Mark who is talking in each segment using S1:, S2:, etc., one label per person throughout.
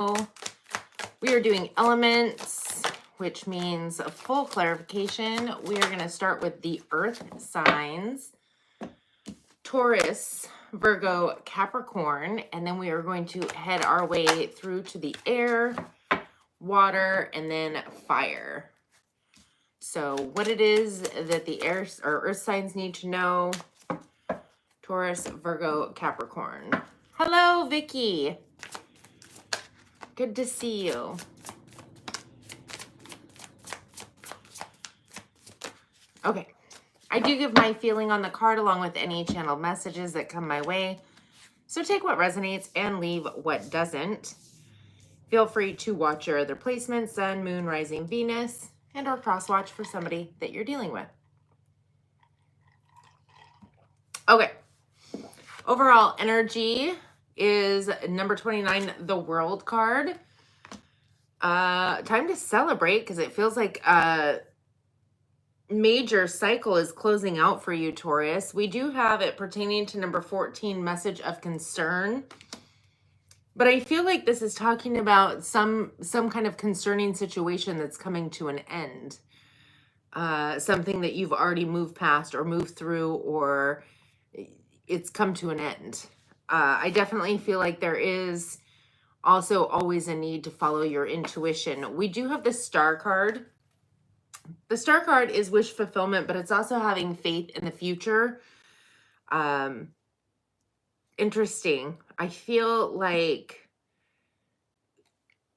S1: We are doing elements, which means a full clarification. We are going to start with the earth signs, Taurus, Virgo, Capricorn, and then we are going to head our way through to the air, water, and then fire. So what it is that the air or earth signs need to know: Taurus, Virgo, Capricorn. Hello, Vicky. Good to see you. Okay. I do give my feeling on the card along with any channeled messages that come my way. So take what resonates and leave what doesn't. Feel free to watch your other placements, Sun, Moon, Rising, Venus, and or cross watch for somebody that you're dealing with. Okay. Overall energy is number 29, the World card. Time to celebrate because it feels like a major cycle is closing out for you, Taurus. We do have it pertaining to number 14, message of concern. But I feel like this is talking about some kind of concerning situation that's coming to an end. Something that you've already moved past or moved through, or it's come to an end. I definitely feel like there is also always a need to follow your intuition. We do have the Star card. The Star card is wish fulfillment, but it's also having faith in the future. Interesting. I feel like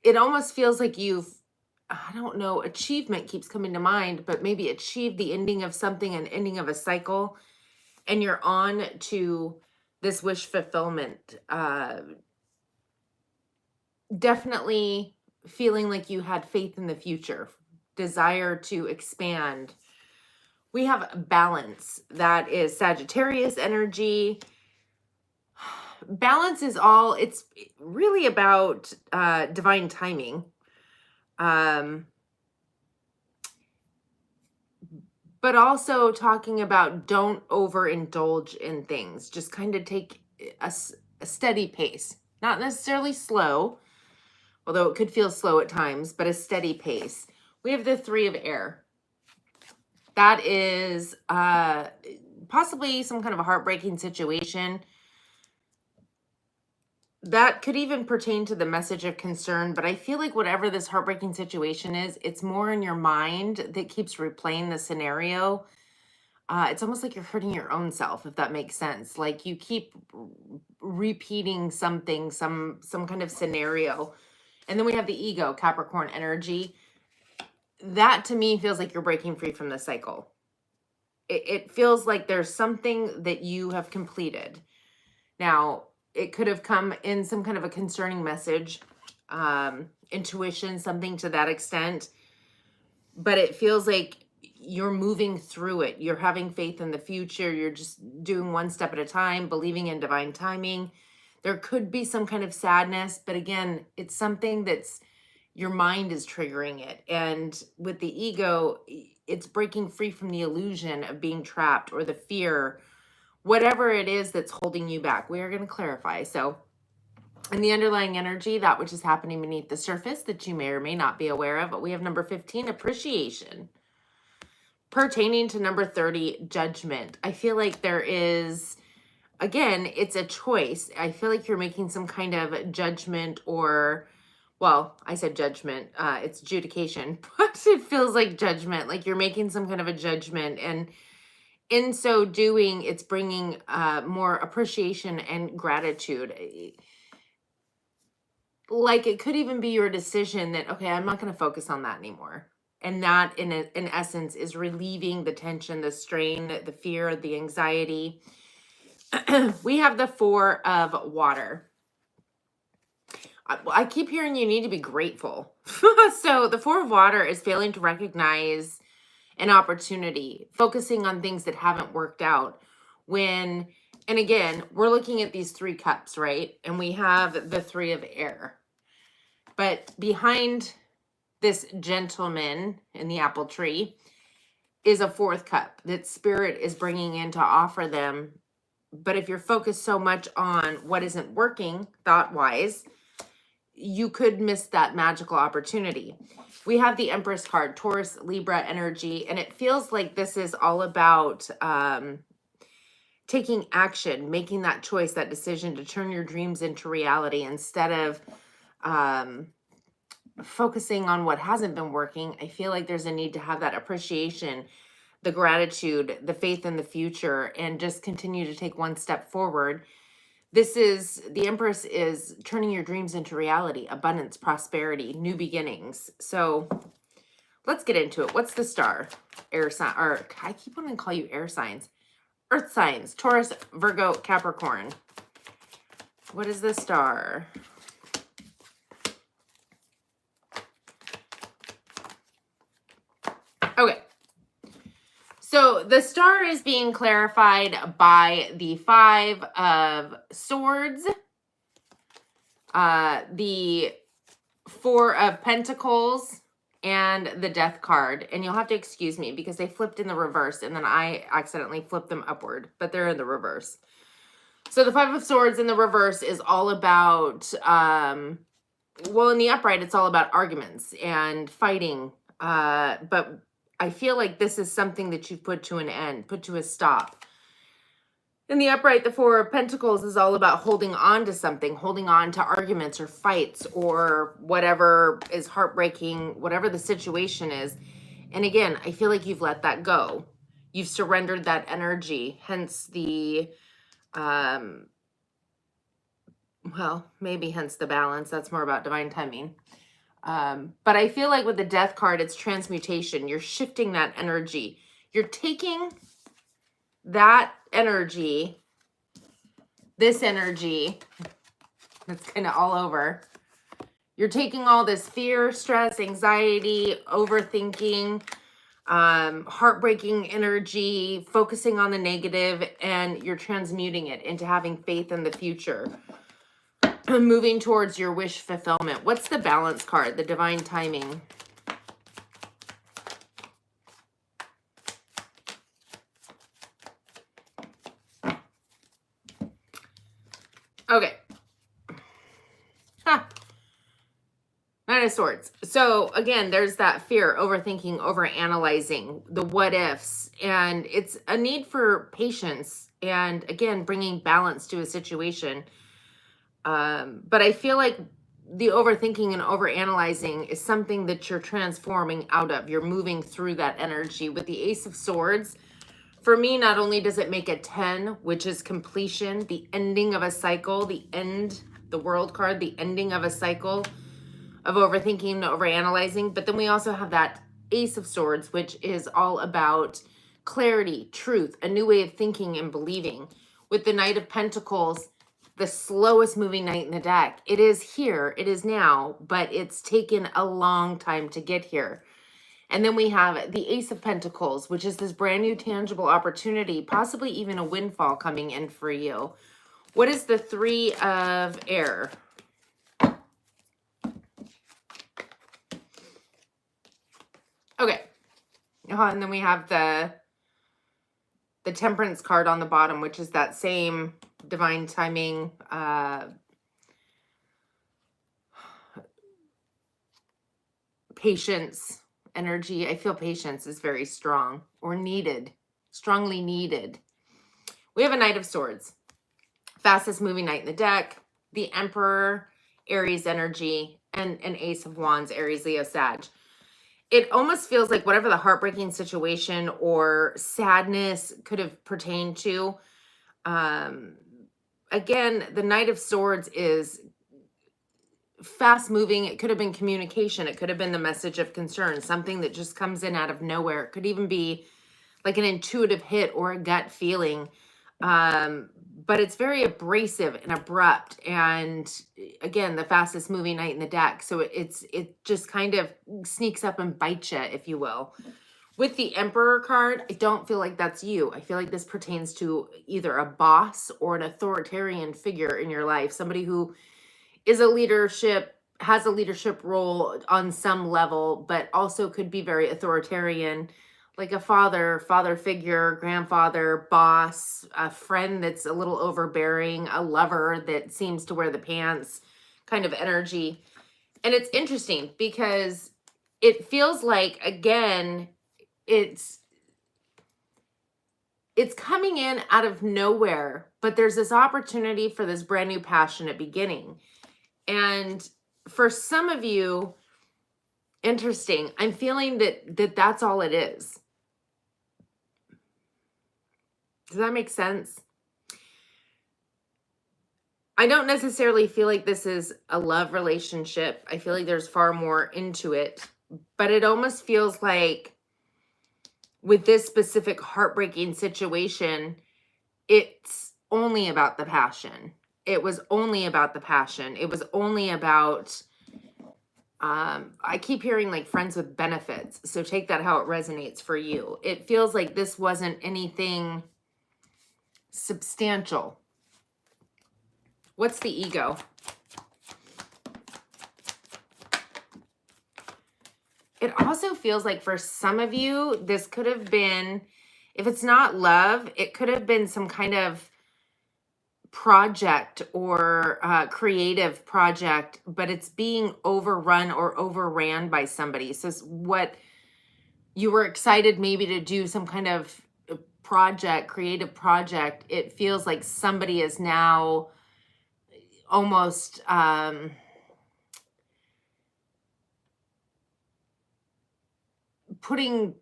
S1: it almost feels like I don't know, achievement keeps coming to mind, but maybe achieve the ending of something, an ending of a cycle, and you're on to this wish fulfillment. Definitely feeling like you had faith in the future, desire to expand. We have balance. That is Sagittarius energy. Balance is it's really about divine timing. But also talking about don't overindulge in things. Just kind of take a steady pace. Not necessarily slow, although it could feel slow at times, but a steady pace. We have the Three of Air. That is possibly some kind of a heartbreaking situation. That could even pertain to the message of concern, but I feel like whatever this heartbreaking situation is, it's more in your mind that keeps replaying the scenario. It's almost like you're hurting your own self, if that makes sense. Like you keep repeating something, some kind of scenario. And then we have the ego, Capricorn energy. That to me feels like you're breaking free from the cycle. It feels like there's something that you have completed. Now, it could have come in some kind of a concerning message, intuition, something to that extent. But it feels like you're moving through it. You're having faith in the future. You're just doing one step at a time, believing in divine timing. There could be some kind of sadness, but again, it's something that's your mind is triggering it. And with the ego, it's breaking free from the illusion of being trapped or the fear, whatever it is that's holding you back. We are going to clarify. So in the underlying energy, that which is happening beneath the surface that you may or may not be aware of, but we have number 15, appreciation. Pertaining to number 30, judgment. I feel like there is, again, it's a choice. I feel like you're making some kind of judgment or, well, I said judgment. It's adjudication, but it feels like judgment. Like you're making some kind of a judgment, and in so doing, it's bringing more appreciation and gratitude. Like it could even be your decision that, okay, I'm not going to focus on that anymore. And that, in essence, is relieving the tension, the strain, the fear, the anxiety. We have the Four of Water. I keep hearing you need to be grateful. So the Four of Water is failing to recognize an opportunity, focusing on things that haven't worked out. And again, we're looking at these 3 cups, right? And we have the Three of Air. But behind this gentleman in the apple tree is a 4th cup that spirit is bringing in to offer them. But if you're focused so much on what isn't working thought-wise, you could miss that magical opportunity. We have the Empress card, Taurus, Libra energy, and it feels like this is all about taking action, making that choice, that decision to turn your dreams into reality instead of focusing on what hasn't been working. I feel like there's a need to have that appreciation, the gratitude, the faith in the future, and just continue to take one step forward. This is the Empress is turning your dreams into reality, abundance, prosperity, new beginnings. So let's get into it. What's the star? Air sign, or I keep wanting to call you air signs. Earth signs, Taurus, Virgo, Capricorn. What is the star? Okay. So the star is being clarified by the Five of Swords, the Four of Pentacles, and the Death card. And you'll have to excuse me because they flipped in the reverse and then I accidentally flipped them upward, but they're in the reverse. So the Five of Swords in the reverse is all about, well, in the upright, it's all about arguments and fighting. But I feel like this is something that you've put to an end, put to a stop. In the upright, the Four of Pentacles is all about holding on to something, holding on to arguments or fights or whatever is heartbreaking, whatever the situation is. And again, I feel like you've let that go. You've surrendered that energy, hence the, well, maybe hence the balance. That's more about divine timing. But I feel like with the Death card, it's transmutation. You're shifting that energy. You're taking that energy, this energy, that's kind of all over. You're taking all this fear, stress, anxiety, overthinking, heartbreaking energy, focusing on the negative, and you're transmuting it into having faith in the future. Moving towards your wish fulfillment. What's the balance card? The divine timing. Okay. Nine of Swords. So again, there's that fear, overthinking, overanalyzing, the what ifs, and it's a need for patience and again, bringing balance to a situation. But I feel like the overthinking and overanalyzing is something that you're transforming out of. You're moving through that energy. With the Ace of Swords, for me, not only does it make a 10, which is completion, the ending of a cycle, the end, the World card, the ending of a cycle of overthinking and overanalyzing, but then we also have that Ace of Swords, which is all about clarity, truth, a new way of thinking and believing. With the Knight of Pentacles, the slowest moving knight in the deck. It is here, it is now, but it's taken a long time to get here. And then we have the Ace of Pentacles, which is this brand new tangible opportunity, possibly even a windfall coming in for you. What is the Three of Air? Okay. And then we have the Temperance card on the bottom, which is that same divine timing, patience energy. I feel patience is very strong or needed, strongly needed. We have a Knight of Swords, fastest moving knight in the deck, the Emperor, Aries energy, and an Ace of Wands, Aries, Leo, Sag. It almost feels like whatever the heartbreaking situation or sadness could have pertained to, again, the Knight of Swords is fast moving. It could have been communication. It could have been the message of concern, something that just comes in out of nowhere. It could even be like an intuitive hit or a gut feeling. But it's very abrasive and abrupt. And again, the fastest moving knight in the deck. So it just kind of sneaks up and bites you, if you will. With the Emperor card, I don't feel like that's you. I feel like this pertains to either a boss or an authoritarian figure in your life. Somebody who is has a leadership role on some level, but also could be very authoritarian, like a father figure, grandfather, boss, a friend that's a little overbearing, a lover that seems to wear the pants kind of energy. And it's interesting because it feels like, again, it's coming in out of nowhere, but there's this opportunity for this brand new passionate beginning. And for some of you, interesting, I'm feeling that that's all it is. Does that make sense? I don't necessarily feel like this is a love relationship. I feel like there's far more into it, but it almost feels like with this specific heartbreaking situation, it's only about the passion. It was only about the passion. It was only about, I keep hearing like friends with benefits. So take that how it resonates for you. It feels like this wasn't anything substantial. What's the ego? It also feels like for some of you, this could have been, if it's not love, it could have been some kind of project or creative project, but it's being overrun or overran by somebody. So what you were excited maybe to do some kind of project, creative project, it feels like somebody is now almost putting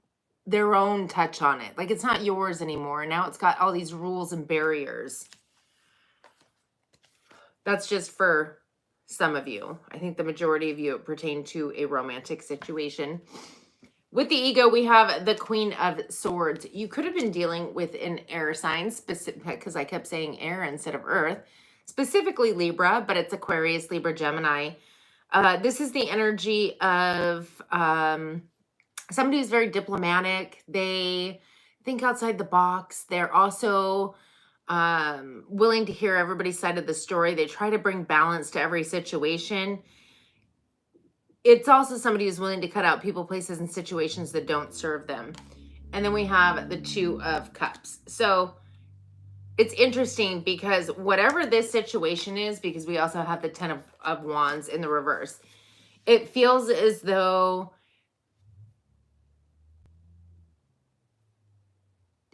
S1: their own touch on it. Like it's not yours anymore. Now it's got all these rules and barriers. That's just for some of you. I think the majority of you pertain to a romantic situation. With the ego, we have the Queen of Swords. You could have been dealing with an air sign, specific, because I kept saying air instead of earth, specifically Libra, but it's Aquarius, Libra, Gemini. This is the energy of somebody who's very diplomatic. They think outside the box. They're also willing to hear everybody's side of the story. They try to bring balance to every situation. It's also somebody who's willing to cut out people, places, and situations that don't serve them. And then we have the Two of Cups. So it's interesting because whatever this situation is, because we also have the Ten of Wands in the reverse, it feels as though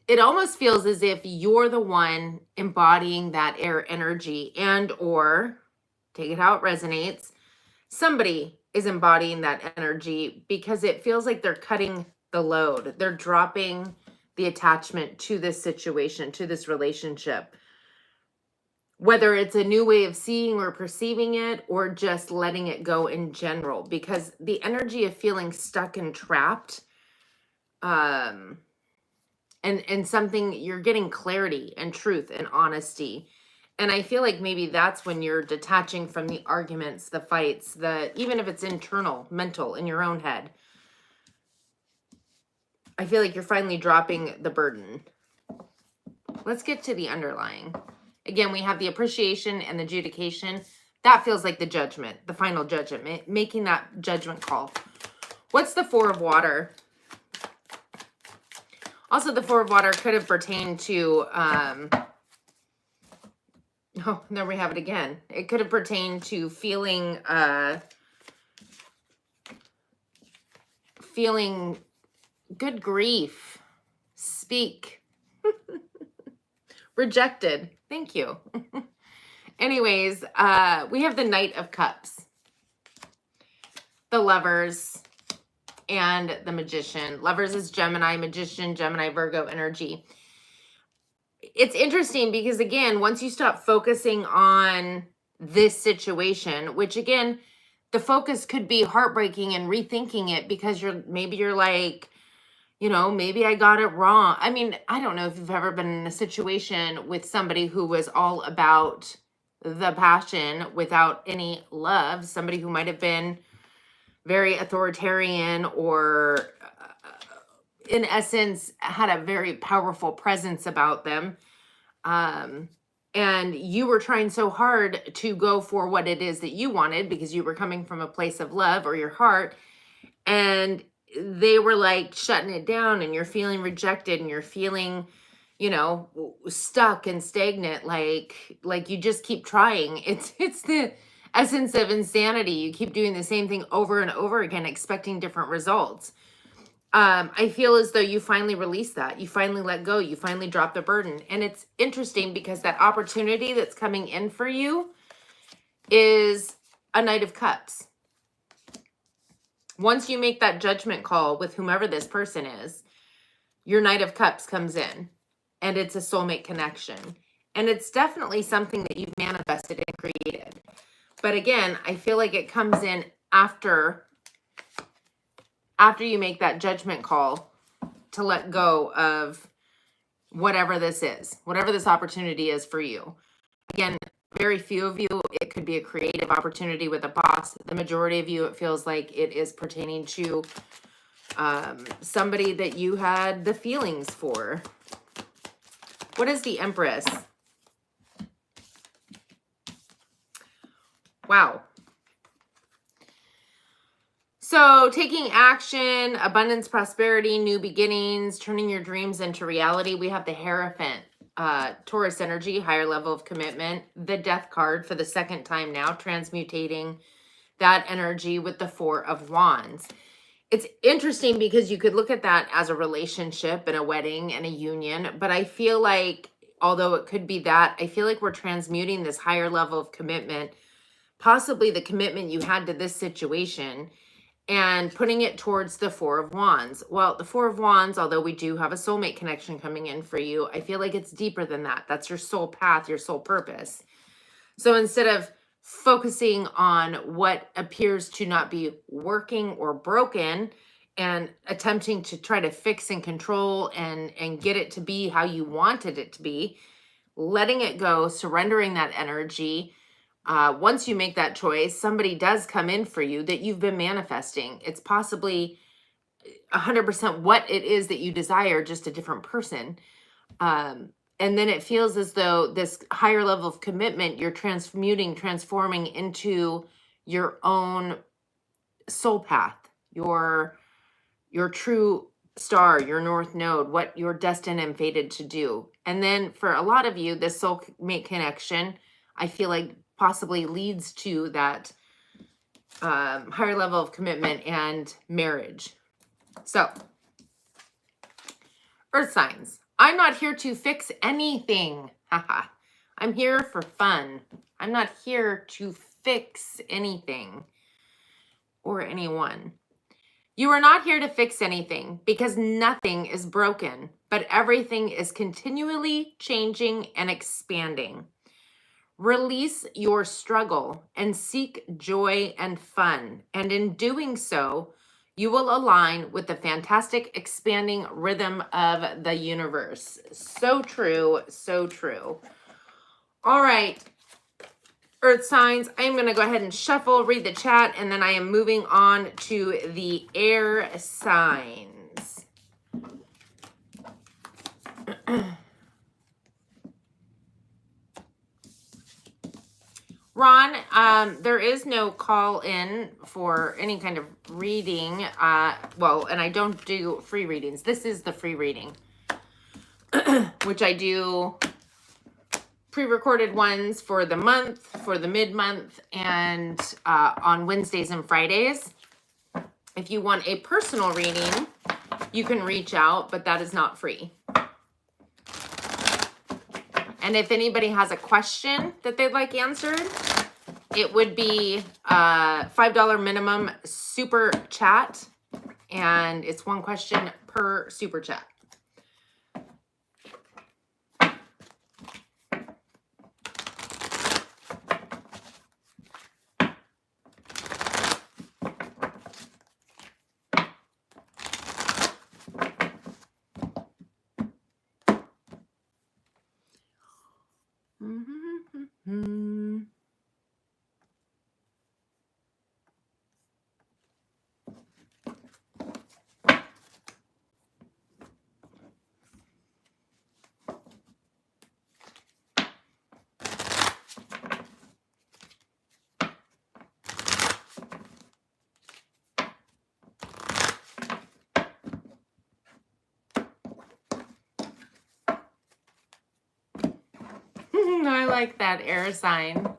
S1: it almost feels as if you're the one embodying that air energy, and or take it how it resonates, somebody is embodying that energy, because it feels like they're cutting the load. They're dropping the attachment to this situation, to this relationship. Whether it's a new way of seeing or perceiving it, or just letting it go in general, because the energy of feeling stuck and trapped, and something, you're getting clarity and truth and honesty. And I feel like maybe that's when you're detaching from the arguments, the fights, even if it's internal, mental, in your own head. I feel like you're finally dropping the burden. Let's get to the underlying. Again, we have the appreciation and the adjudication. That feels like the judgment, the final judgment, making that judgment call. What's the Four of Water? Also, the Four of Water could have pertained to, oh, there we have it again. It could have pertained to feeling, good grief, speak, rejected. Thank you. Anyways, we have the Knight of Cups, the Lovers, and the Magician. Lovers is Gemini, Magician, Gemini, Virgo energy. It's interesting because, again, once you stop focusing on this situation, which, again, the focus could be heartbreaking and rethinking it, because maybe you're like, maybe I got it wrong. I mean, I don't know if you've ever been in a situation with somebody who was all about the passion without any love, somebody who might have been very authoritarian, or in essence had a very powerful presence about them. And you were trying so hard to go for what it is that you wanted, because you were coming from a place of love or your heart, and they were like shutting it down, and you're feeling rejected, and you're feeling, stuck and stagnant, like you just keep trying. It's essence of insanity. You keep doing the same thing over and over again, expecting different results. I feel as though you finally release that. You finally let go. You finally drop the burden. And it's interesting because that opportunity that's coming in for you is a Knight of Cups. Once you make that judgment call with whomever this person is, your Knight of Cups comes in, and it's a soulmate connection. And it's definitely something that you've manifested and created. But again, I feel like it comes in after you make that judgment call to let go of whatever this is, whatever this opportunity is for you. Again, very few of you, it could be a creative opportunity with a boss. The majority of you, it feels like it is pertaining to somebody that you had the feelings for. What is the Empress? Wow. So taking action, abundance, prosperity, new beginnings, turning your dreams into reality. We have the Hierophant, Taurus energy, higher level of commitment. The Death card for the second time now, transmutating that energy with the Four of Wands. It's interesting because you could look at that as a relationship and a wedding and a union. But I feel like, although it could be that, I feel like we're transmuting this higher level of commitment, possibly the commitment you had to this situation, and putting it towards the Four of Wands. Well, the Four of Wands, although we do have a soulmate connection coming in for you, I feel like it's deeper than that. That's your soul path, your soul purpose. So instead of focusing on what appears to not be working or broken and attempting to try to fix and control and get it to be how you wanted it to be, letting it go, surrendering that energy. Once you make that choice, somebody does come in for you that you've been manifesting. It's possibly 100% what it is that you desire, just a different person. And then it feels as though this higher level of commitment, you're transforming into your own soul path, your true star, your north node, what you're destined and fated to do. And then for a lot of you, this soulmate connection, I feel like possibly leads to that higher level of commitment and marriage. So, Earth signs. I'm not here to fix anything. Haha. I'm here for fun. I'm not here to fix anything or anyone. You are not here to fix anything because nothing is broken, but everything is continually changing and expanding. Release your struggle and seek joy and fun. And in doing so, you will align with the fantastic expanding rhythm of the universe. So true, so true. All right, Earth signs, I'm going to go ahead and shuffle, read the chat, and then I am moving on to the air signs. Ron, there is no call in for any kind of reading. Well, and I don't do free readings. This is the free reading, which I do pre-recorded ones for the month, for the mid-month, and on Wednesdays and Fridays. If you want a personal reading, you can reach out, but that is not free. And if anybody has a question that they'd like answered, it would be $5 minimum super chat. And it's one question per super chat. I like that air sign.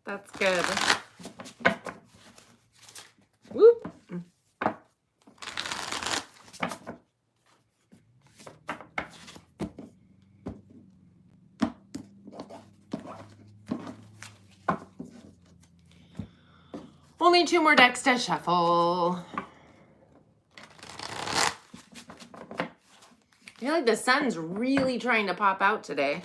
S1: That's good. Whoop. Only 2 more decks to shuffle. I feel like the sun's really trying to pop out today.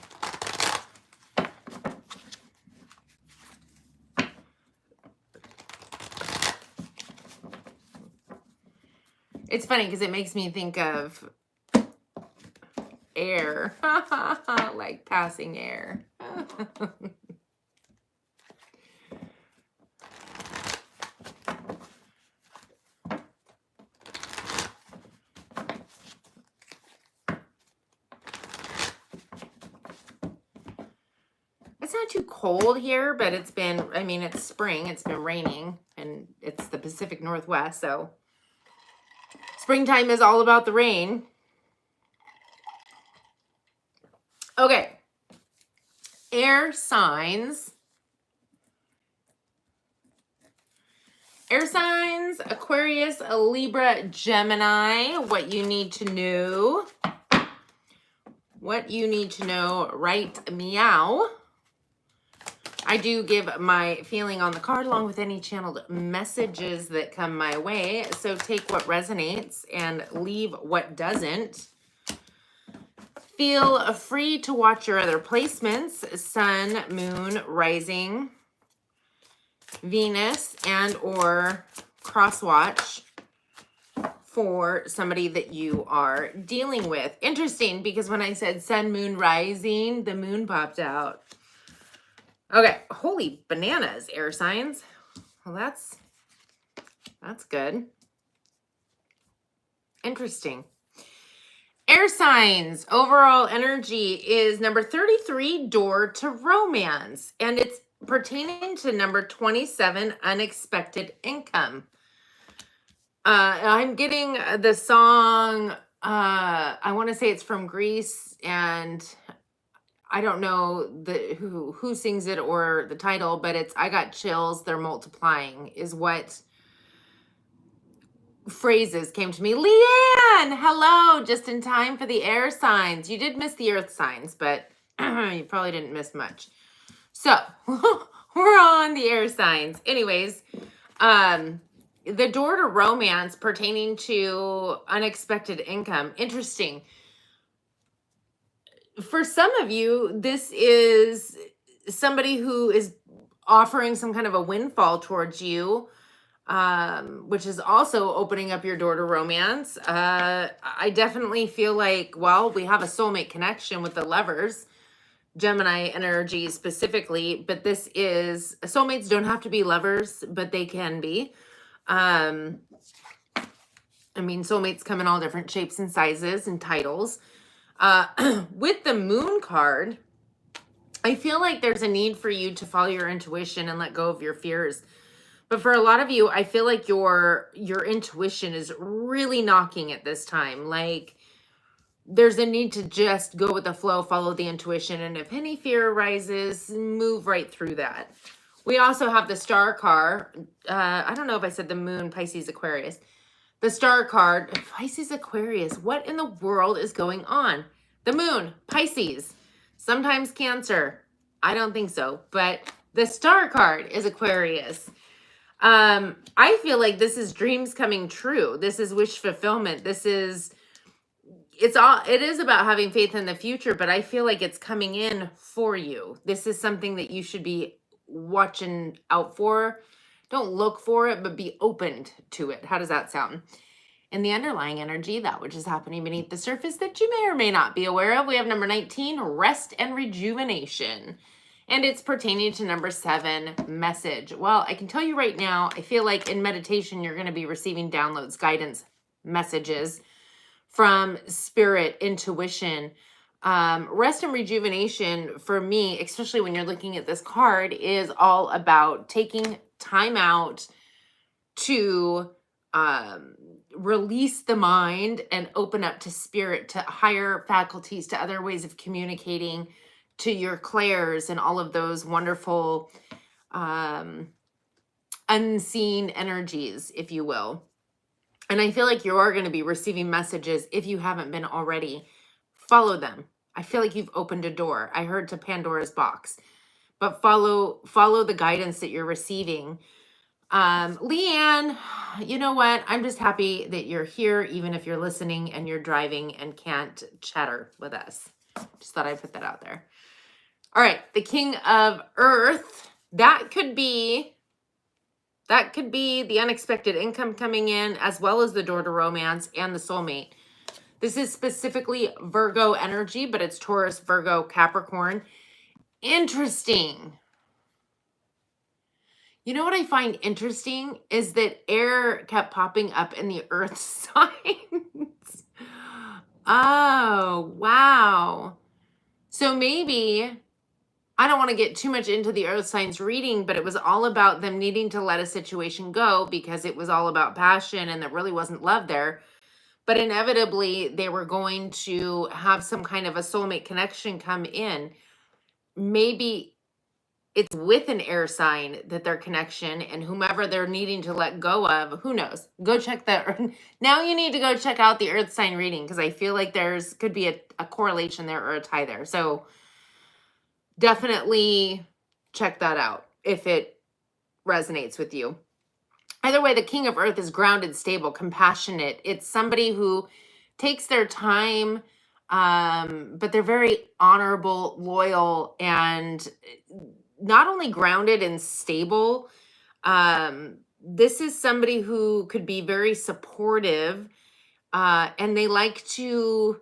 S1: It's funny because it makes me think of air, like passing air. It's not too cold here, but it's been, I mean, it's spring, it's been raining, and it's the Pacific Northwest, so springtime is all about the rain. Okay. Air signs. Air signs, Aquarius, Libra, Gemini, what you need to know. What you need to know right meow. I do give my feeling on the card along with any channeled messages that come my way. So take what resonates and leave what doesn't. Feel free to watch your other placements. Sun, moon, rising, Venus, and or cross watch for somebody that you are dealing with. Interesting, because when I said sun, moon, rising, the moon popped out. Okay, holy bananas, air signs. Well, that's good. Interesting. Air signs, overall energy is number 33, door to romance. And it's pertaining to number 27, unexpected income. I'm getting the song, I want to say it's from Greece, and I don't know who sings it or the title, but it's I got chills, they're multiplying is what phrases came to me. Leanne, hello, just in time for the air signs. You did miss the earth signs, but you probably didn't miss much. So we're on the air signs. Anyways, the door to romance pertaining to unexpected income. Interesting. For some of you, this is somebody who is offering some kind of a windfall towards you, which is also opening up your door to romance. I definitely feel like, well, we have a soulmate connection with the lovers, Gemini energy specifically, but this is, soulmates don't have to be lovers, but they can be. I mean, soulmates come in all different shapes and sizes and titles. With the moon card, I feel like there's a need for you to follow your intuition and let go of your fears. But for a lot of you, I feel like your intuition is really knocking at this time. Like there's a need to just go with the flow, follow the intuition. And if any fear arises, move right through that. We also have the star card. I don't know if I said the moon, Pisces, Aquarius. The star card, Pisces, Aquarius. What in the world is going on? The moon, Pisces. Sometimes Cancer. I don't think so. But the star card is Aquarius. I feel like this is dreams coming true. This is wish fulfillment. It is about having faith in the future, but I feel like it's coming in for you. This is something that you should be watching out for. Don't look for it, but be open to it. How does that sound? And the underlying energy, that which is happening beneath the surface that you may or may not be aware of, we have number 19, rest and rejuvenation. And it's pertaining to number 7, message. Well, I can tell you right now, I feel like in meditation, you're going to be receiving downloads, guidance, messages from spirit, intuition. Rest and rejuvenation for me, especially when you're looking at this card, is all about taking time out to release the mind and open up to spirit, to higher faculties, to other ways of communicating, to your clairs and all of those wonderful um, unseen energies, if you will. And I feel like you are going to be receiving messages if you haven't been already. Follow them. I feel like you've opened a door. I heard to Pandora's box, but follow the guidance that you're receiving. Leanne, you know what? I'm just happy that you're here, even if you're listening and you're driving and can't chatter with us. Just thought I'd put that out there. All right, the King of Earth. That could be the unexpected income coming in, as well as the door to romance and the soulmate. This is specifically Virgo energy, but it's Taurus, Virgo, Capricorn. Interesting. You know what I find interesting is that air kept popping up in the earth signs. Oh, wow. So maybe, I don't want to get too much into the earth signs reading, but it was all about them needing to let a situation go because it was all about passion and there really wasn't love there. But inevitably, they were going to have some kind of a soulmate connection come in. Maybe it's with an air sign that their connection and whomever they're needing to let go of, who knows? Go check that. Now you need to go check out the earth sign reading because I feel like there's could be a correlation there or a tie there. So definitely check that out if it resonates with you. Either way, the King of Earth is grounded, stable, compassionate. It's somebody who takes their time, but they're very honorable, loyal, and not only grounded and stable. This is somebody who could be very supportive, and they like to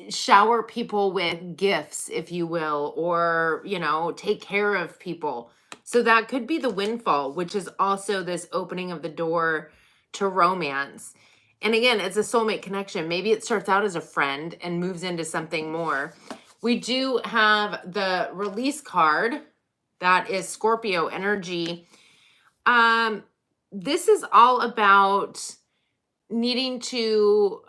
S1: shower people with gifts, if you will, or, take care of people. So that could be the windfall, which is also this opening of the door to romance. And again, it's a soulmate connection. Maybe it starts out as a friend and moves into something more. We do have the release card. That is Scorpio energy. This is all about needing to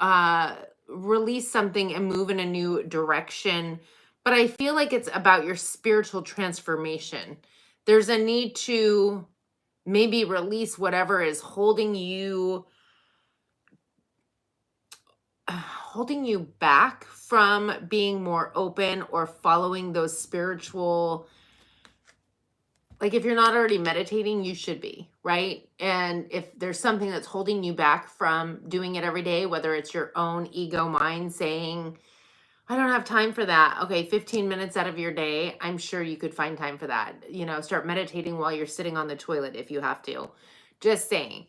S1: release something and move in a new direction. But I feel like it's about your spiritual transformation. There's a need to maybe release whatever is holding you back from being more open or following those spiritual, like if you're not already meditating, you should be, right? And if there's something that's holding you back from doing it every day, whether it's your own ego mind saying, I don't have time for that. Okay, 15 minutes out of your day, I'm sure you could find time for that. Start meditating while you're sitting on the toilet if you have to. Just saying.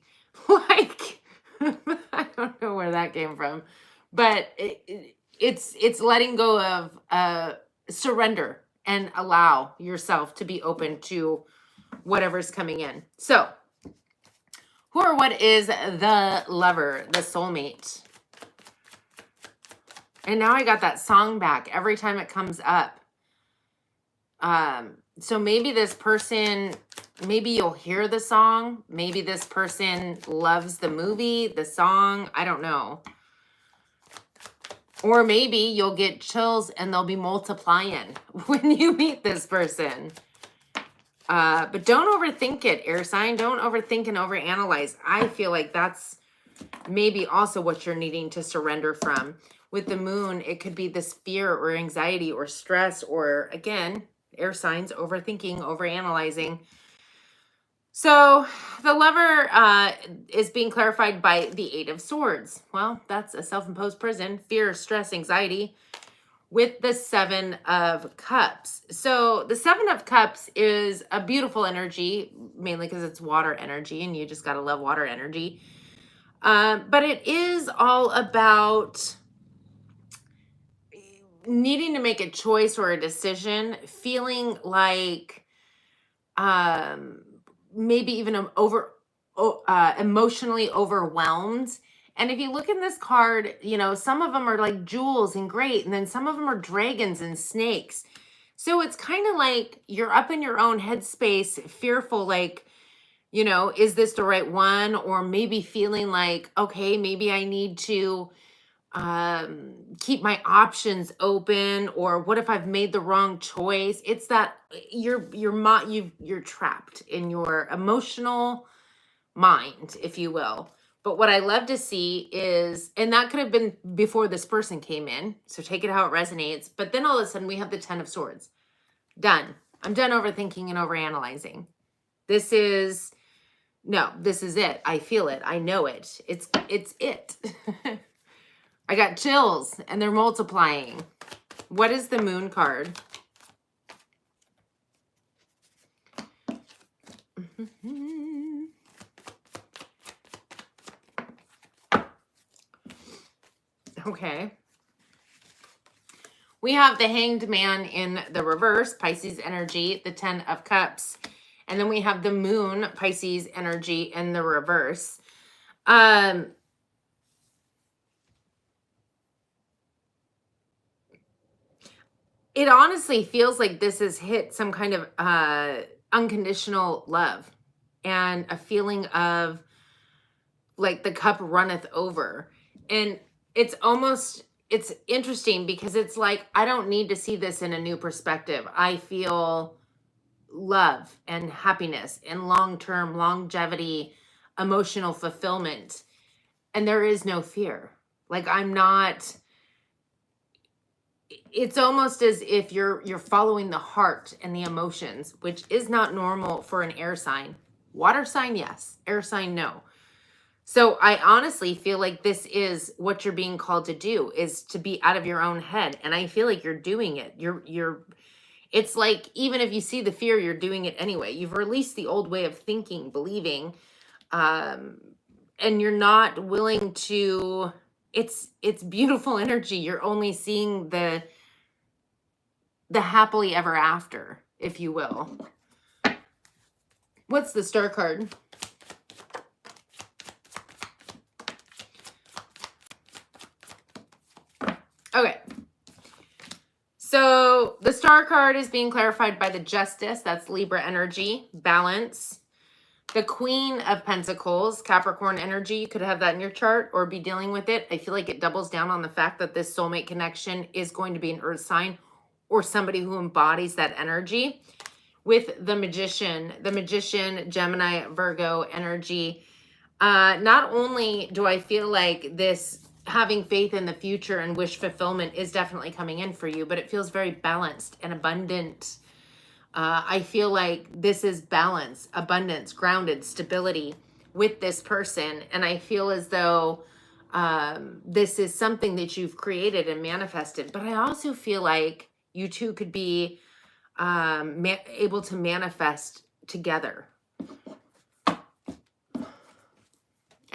S1: Like, I don't know where that came from. But it's letting go of surrender and allow yourself to be open to whatever's coming in. So, who or what is the lover, the soulmate? And now I got that song back every time it comes up. So maybe this person, maybe you'll hear the song. Maybe this person loves the movie, the song. I don't know. Or maybe you'll get chills and they'll be multiplying when you meet this person. But don't overthink it, air sign. Don't overthink and overanalyze. I feel like that's maybe also what you're needing to surrender from. With the moon, it could be this fear or anxiety or stress or, again, air signs, overthinking, overanalyzing. So the lover is being clarified by the Eight of Swords. Well, that's a self-imposed prison, fear, stress, anxiety, with the Seven of Cups. So the Seven of Cups is a beautiful energy, mainly because it's water energy, and you just got to love water energy. But it is all about needing to make a choice or a decision, feeling like maybe even emotionally overwhelmed. And if you look in this card, some of them are like jewels and great, and then some of them are dragons and snakes. So it's kind of like you're up in your own headspace, fearful, like, is this the right one? Or maybe feeling like, okay, maybe I need to keep my options open, or what if I've made the wrong choice? It's that you're trapped in your emotional mind, if you will. But what I love to see is, and that could have been before this person came in, so take it how it resonates. But then all of a sudden we have the 10 of Swords. Done. I'm done overthinking and overanalyzing. This is it. I feel it. I know it. It's it. I got chills and they're multiplying. What is the Moon card? Okay. We have the Hanged Man in the reverse, Pisces energy, the 10 of Cups. And then we have the Moon, Pisces energy in the reverse. It honestly feels like this has hit some kind of unconditional love and a feeling of like the cup runneth over. And it's interesting because it's like, I don't need to see this in a new perspective. I feel love and happiness and long-term longevity, emotional fulfillment. And there is no fear. Like it's almost as if you're following the heart and the emotions, which is not normal for an air sign. Water sign, yes. Air sign, no. So I honestly feel like this is what you're being called to do, is to be out of your own head. And I feel like you're doing it. It's like, even if you see the fear, you're doing it anyway. You've released the old way of thinking, believing, and you're not willing to, it's beautiful energy. You're only seeing the happily ever after, if you will. What's the Star card? Okay. So the Star card is being clarified by the Justice. That's Libra energy, balance. The Queen of Pentacles, Capricorn energy. You could have that in your chart or be dealing with it. I feel like it doubles down on the fact that this soulmate connection is going to be an earth sign or somebody who embodies that energy. With the Magician, Gemini, Virgo energy. Not only do I feel like this having faith in the future and wish fulfillment is definitely coming in for you, but it feels very balanced and abundant. I feel like this is balance, abundance, grounded, stability with this person. And I feel as though this is something that you've created and manifested. But I also feel like you two could be able to manifest together.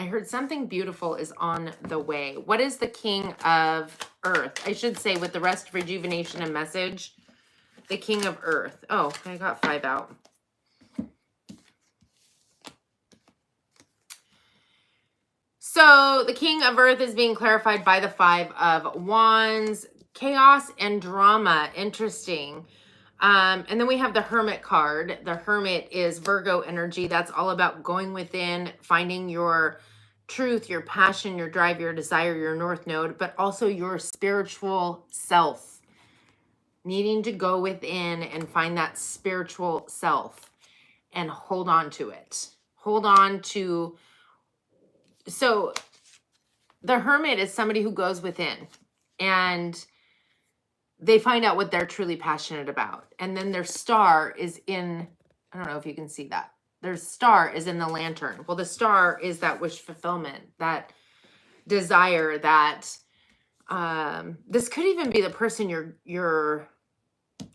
S1: I heard something beautiful is on the way. What is the King of Earth? I should say, with the rest, rejuvenation and message, the King of Earth. Oh, I got 5 out. So the King of Earth is being clarified by the 5 of Wands. Chaos and drama. Interesting. And then we have the Hermit card. The Hermit is Virgo energy. That's all about going within, finding your truth, your passion, your drive, your desire, your North Node, but also your spiritual self. Needing to go within and find that spiritual self and hold on to it. Hold on to... So the Hermit is somebody who goes within and they find out what they're truly passionate about. And then their star is in, I don't know if you can see that. Their star is in the lantern. Well, the star is that wish fulfillment, that desire, that this could even be the person you're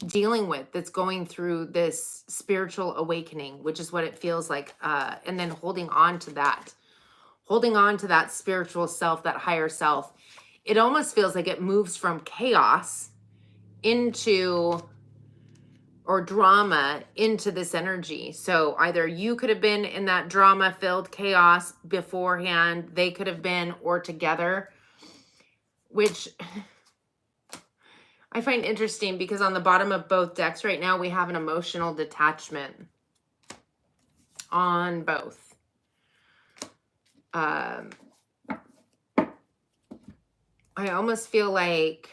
S1: dealing with that's going through this spiritual awakening, which is what it feels like. And then holding on to that spiritual self, that higher self. It almost feels like it moves from chaos into, or drama into this energy. So either you could have been in that drama filled chaos beforehand, they could have been, or together, which I find interesting because on the bottom of both decks right now, we have an emotional detachment on both. I almost feel like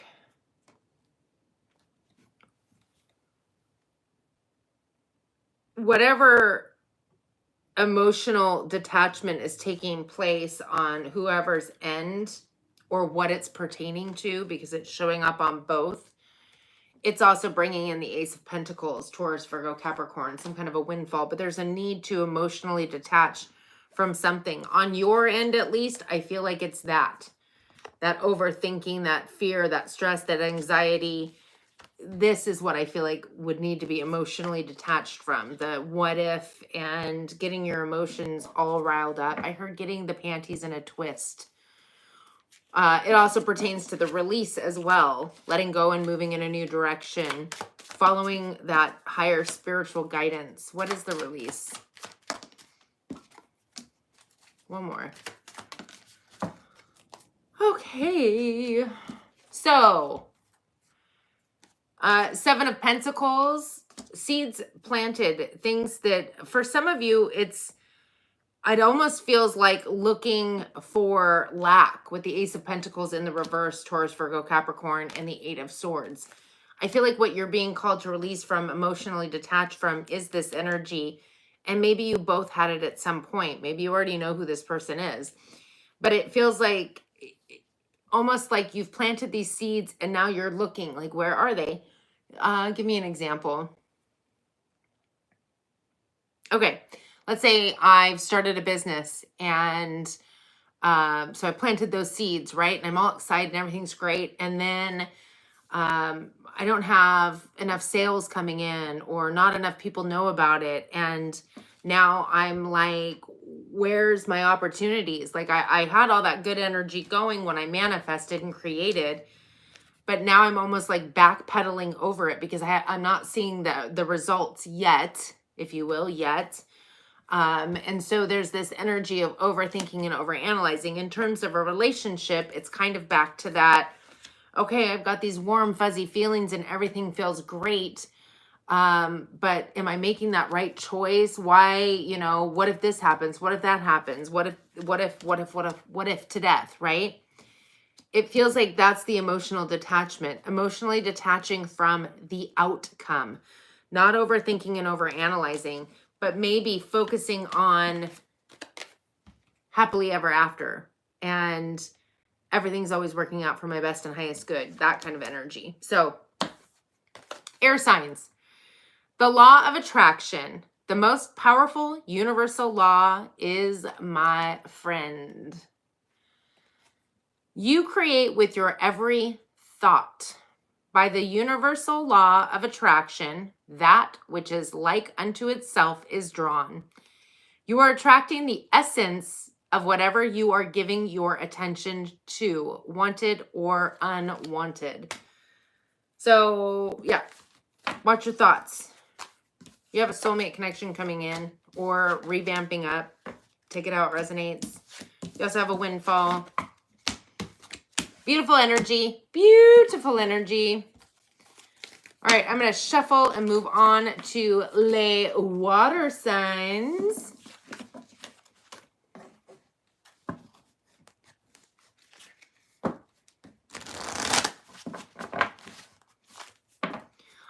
S1: whatever emotional detachment is taking place on whoever's end or what it's pertaining to, because it's showing up on both. It's also bringing in the Ace of Pentacles, Taurus, Virgo, Capricorn, some kind of a windfall, but there's a need to emotionally detach from something. On your end, at least, I feel like it's that overthinking, that fear, that stress, that anxiety. This is what I feel like would need to be emotionally detached from. The what if and getting your emotions all riled up. I heard getting the panties in a twist. It also pertains to the release as well, letting go and moving in a new direction, following that higher spiritual guidance. What is the release? One more. Okay. So, Seven of Pentacles, seeds planted, things that for some of you, it almost feels like looking for lack with the Ace of Pentacles in the reverse, Taurus, Virgo, Capricorn, and the Eight of Swords. I feel like what you're being called to release from, emotionally detached from, is this energy. And maybe you both had it at some point. Maybe you already know who this person is. But it feels like almost like you've planted these seeds and now you're looking like, where are they? Give me an example. Okay, let's say I've started a business and so I planted those seeds, right? And I'm all excited and everything's great. And then I don't have enough sales coming in or not enough people know about it. And now I'm like, where's my opportunities? Like I had all that good energy going when I manifested and created, but now I'm almost like backpedaling over it because I'm not seeing the results yet, if you will, yet. And so there's this energy of overthinking and overanalyzing. In terms of a relationship, it's kind of back to that, okay, I've got these warm, fuzzy feelings and everything feels great. But am I making that right choice? Why, what if this happens? What if that happens? What if to death, right? It feels like that's the emotional detachment, emotionally detaching from the outcome, not overthinking and overanalyzing, but maybe focusing on happily ever after and everything's always working out for my best and highest good, that kind of energy. So, air signs. The law of attraction, the most powerful universal law, is my friend. You create with your every thought. By the universal law of attraction, that which is like unto itself is drawn. You are attracting the essence of whatever you are giving your attention to, wanted or unwanted. So, yeah, watch your thoughts. You have a soulmate connection coming in or revamping up. Take it how it resonates. You also have a windfall. Beautiful energy. Beautiful energy. All right, I'm going to shuffle and move on to lay water signs.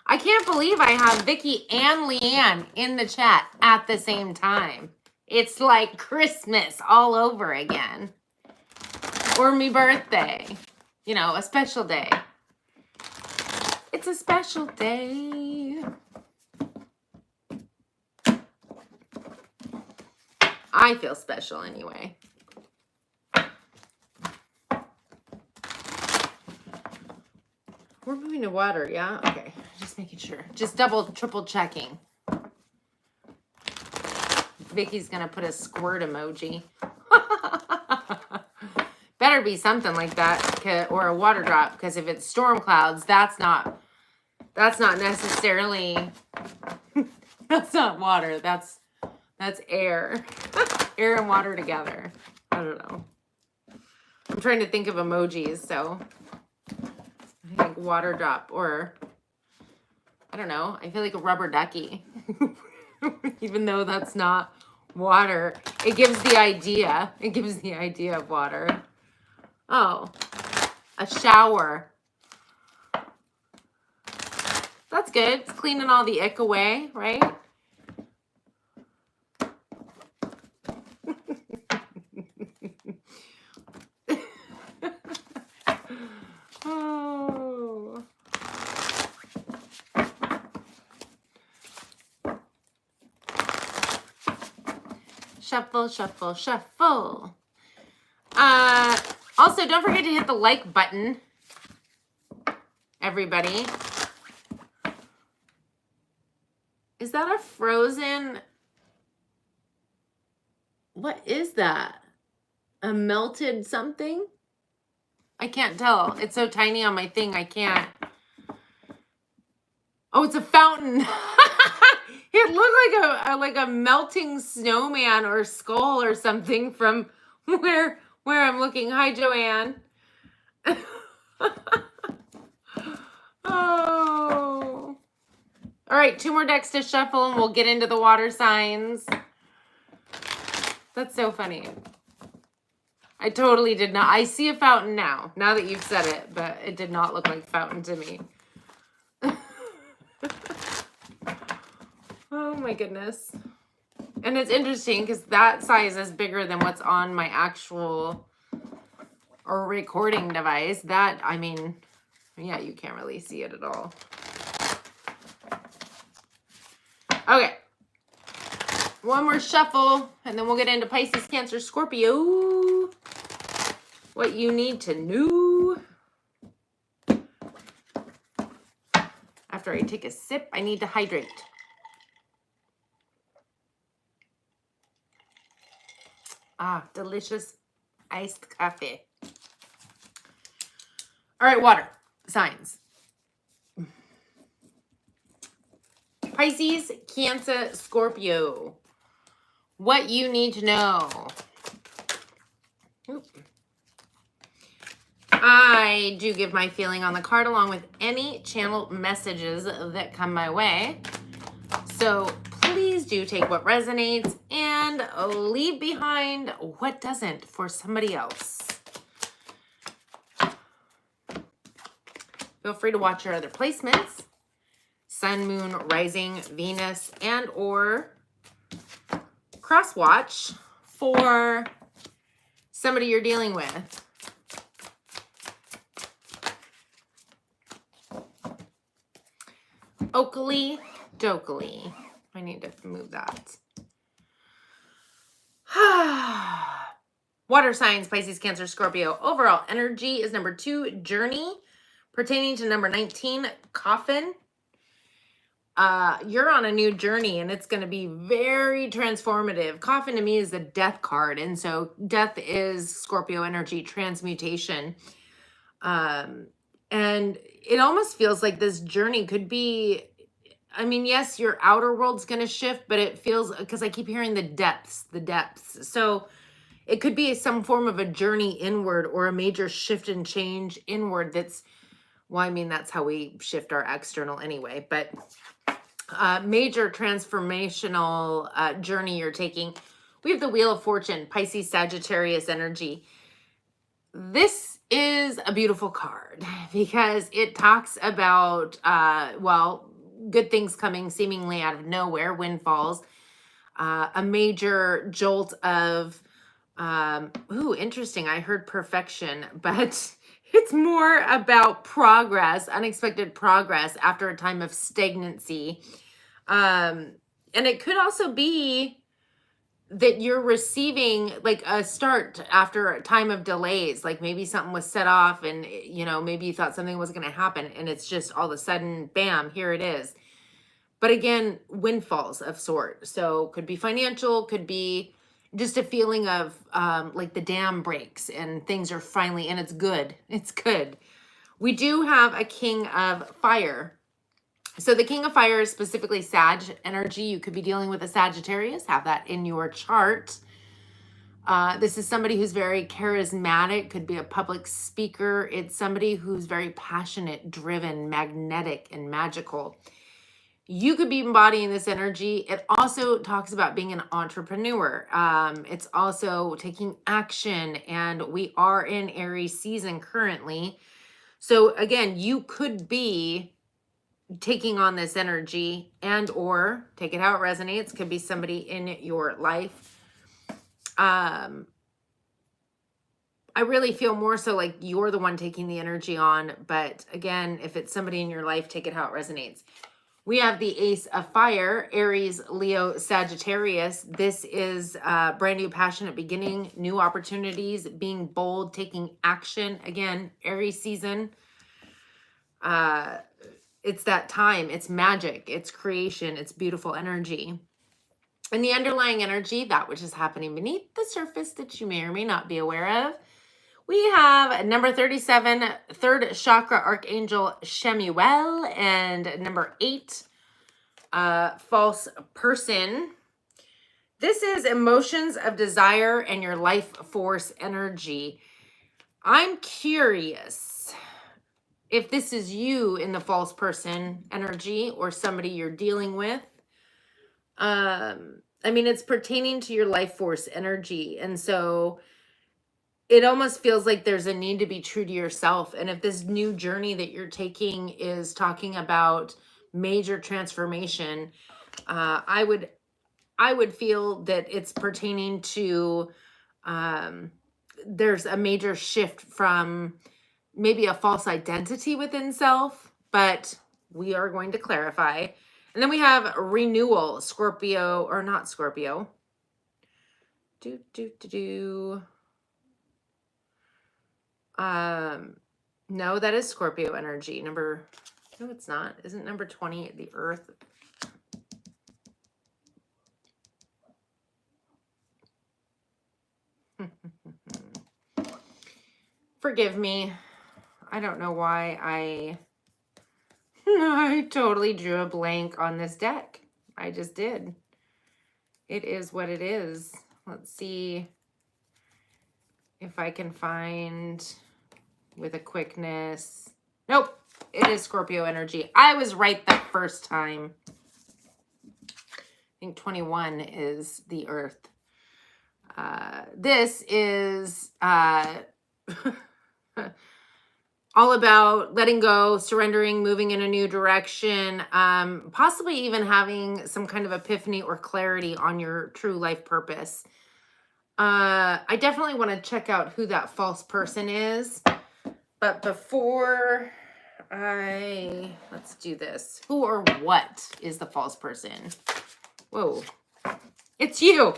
S1: I can't believe I have Vicky and Leanne in the chat at the same time. It's like Christmas all over again. Or me birthday. A special day. It's a special day. I feel special anyway. We're moving to water, yeah? Okay, just making sure. Just double, triple checking. Vicky's gonna put a squirt emoji. Better be something like that, or a water drop, because if it's storm clouds, that's not necessarily, that's not water, that's air. Air and water together. I don't know. I'm trying to think of emojis, so I think water drop, or I don't know. I feel like a rubber ducky. Even though that's not water. It gives the idea. It gives the idea of water. Oh, A shower. That's good. It's cleaning all the ick away, right? Oh. Shuffle, shuffle, shuffle. Also, don't forget to hit the like button, everybody. Is that a frozen? What is that? A melted something? I can't tell. It's so tiny on my thing, I can't. Oh, it's a fountain. It looked like a melting snowman or skull or something from where I'm looking. Hi, Joanne. Oh. All right, 2 more decks to shuffle and we'll get into the water signs. That's so funny. I totally did not. I see a fountain now that you've said it, but it did not look like fountain to me. Oh my goodness. And it's interesting because that size is bigger than what's on my actual or recording device. That, I mean, yeah, you can't really see it at all. Okay. 1 more shuffle, and then we'll get into Pisces, Cancer, Scorpio. What you need to know. After I take a sip, I need to hydrate. Ah, delicious iced coffee. All right, water signs. Pisces, Cancer, Scorpio. What you need to know. Oop. I do give my feeling on the card along with any channel messages that come my way. So please do take what resonates and leave behind what doesn't for somebody else. Feel free to watch your other placements. Sun, Moon, Rising, Venus, and or cross watch for somebody you're dealing with. Oakley Dokley. I need to move that. Water signs, Pisces, Cancer, Scorpio. Overall energy is number 2, Journey. Pertaining to number 19, Coffin. You're on a new journey and it's going to be very transformative. Coffin to me is the death card. And so death is Scorpio energy, transmutation. And it almost feels like this journey could be, I mean, yes, your outer world's going to shift, but it feels, because I keep hearing the depths. So it could be some form of a journey inward or a major shift and change inward. That's, well, I mean, that's how we shift our external anyway, but major transformational journey you're taking. We have the Wheel of Fortune, Pisces, Sagittarius energy. This is a beautiful card because it talks about, well, good things coming seemingly out of nowhere, windfalls, a major jolt of, interesting. I heard perfection, but it's more about progress, unexpected progress after a time of stagnancy. And it could also be that you're receiving like a start after a time of delays. Like maybe something was set off and, you know, maybe you thought something was going to happen and it's just all of a sudden, bam, here it is. But again, windfalls of sort. So could be financial, could be just a feeling of like the dam breaks and things are finally, and it's good. It's good. We do have a King of Fire. So the King of Fire is specifically Sag energy. You could be dealing with a Sagittarius, have that in your chart. This is somebody who's very charismatic, could be a public speaker. It's somebody who's very passionate, driven, magnetic, and magical. You could be embodying this energy. It also talks about being an entrepreneur. It's also taking action, and we are in Aries season currently. So again, you could be taking on this energy, and or take it how it resonates, could be somebody in your life. I really feel more so like you're the one taking the energy on, but again, if it's somebody in your life, take it how it resonates. We have the Ace of Fire, Aries, Leo, Sagittarius. This is brand new, passionate beginning, new opportunities, being bold, taking action. Again, Aries season. It's that time. It's magic. It's creation. It's beautiful energy. And the underlying energy, that which is happening beneath the surface that you may or may not be aware of. We have number 37, third chakra archangel Shemuel, and number 8, false person. This is emotions of desire and your life force energy. I'm curious if this is you in the false person energy or somebody you're dealing with. I mean, it's pertaining to your life force energy. And so it almost feels like there's a need to be true to yourself. And if this new journey that you're taking is talking about major transformation, I would feel that it's pertaining to there's a major shift from maybe a false identity within self, but we are going to clarify. And then we have renewal, Scorpio, or not Scorpio. No, that is Scorpio energy. No, it's not. Isn't number 20 the Earth? Forgive me. I don't know why I totally drew a blank on this deck. I just did. It is what it is. Let's see if I can find with a quickness. Nope, it is Scorpio energy. I was right that first time. I think 21 is the Earth. This is all about letting go, surrendering, moving in a new direction, possibly even having some kind of epiphany or clarity on your true life purpose. I definitely want to check out who that false person is. But before let's do this. Who or what is the false person? Whoa, it's you.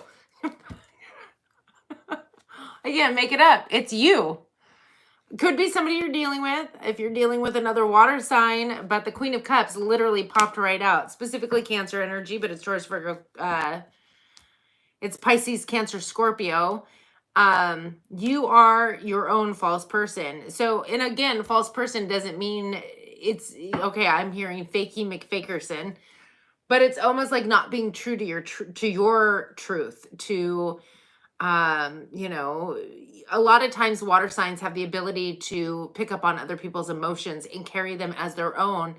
S1: I can't make it up. It's you. Could be somebody you're dealing with. If you're dealing with another water sign, but the Queen of Cups literally popped right out. Specifically Cancer energy, but it's Taurus, Virgo. It's Pisces, Cancer, Scorpio. You are your own false person. So, and again, false person doesn't mean it's okay. I'm hearing fakey McFakerson, but it's almost like not being true to your truth. To you know, a lot of times water signs have the ability to pick up on other people's emotions and carry them as their own.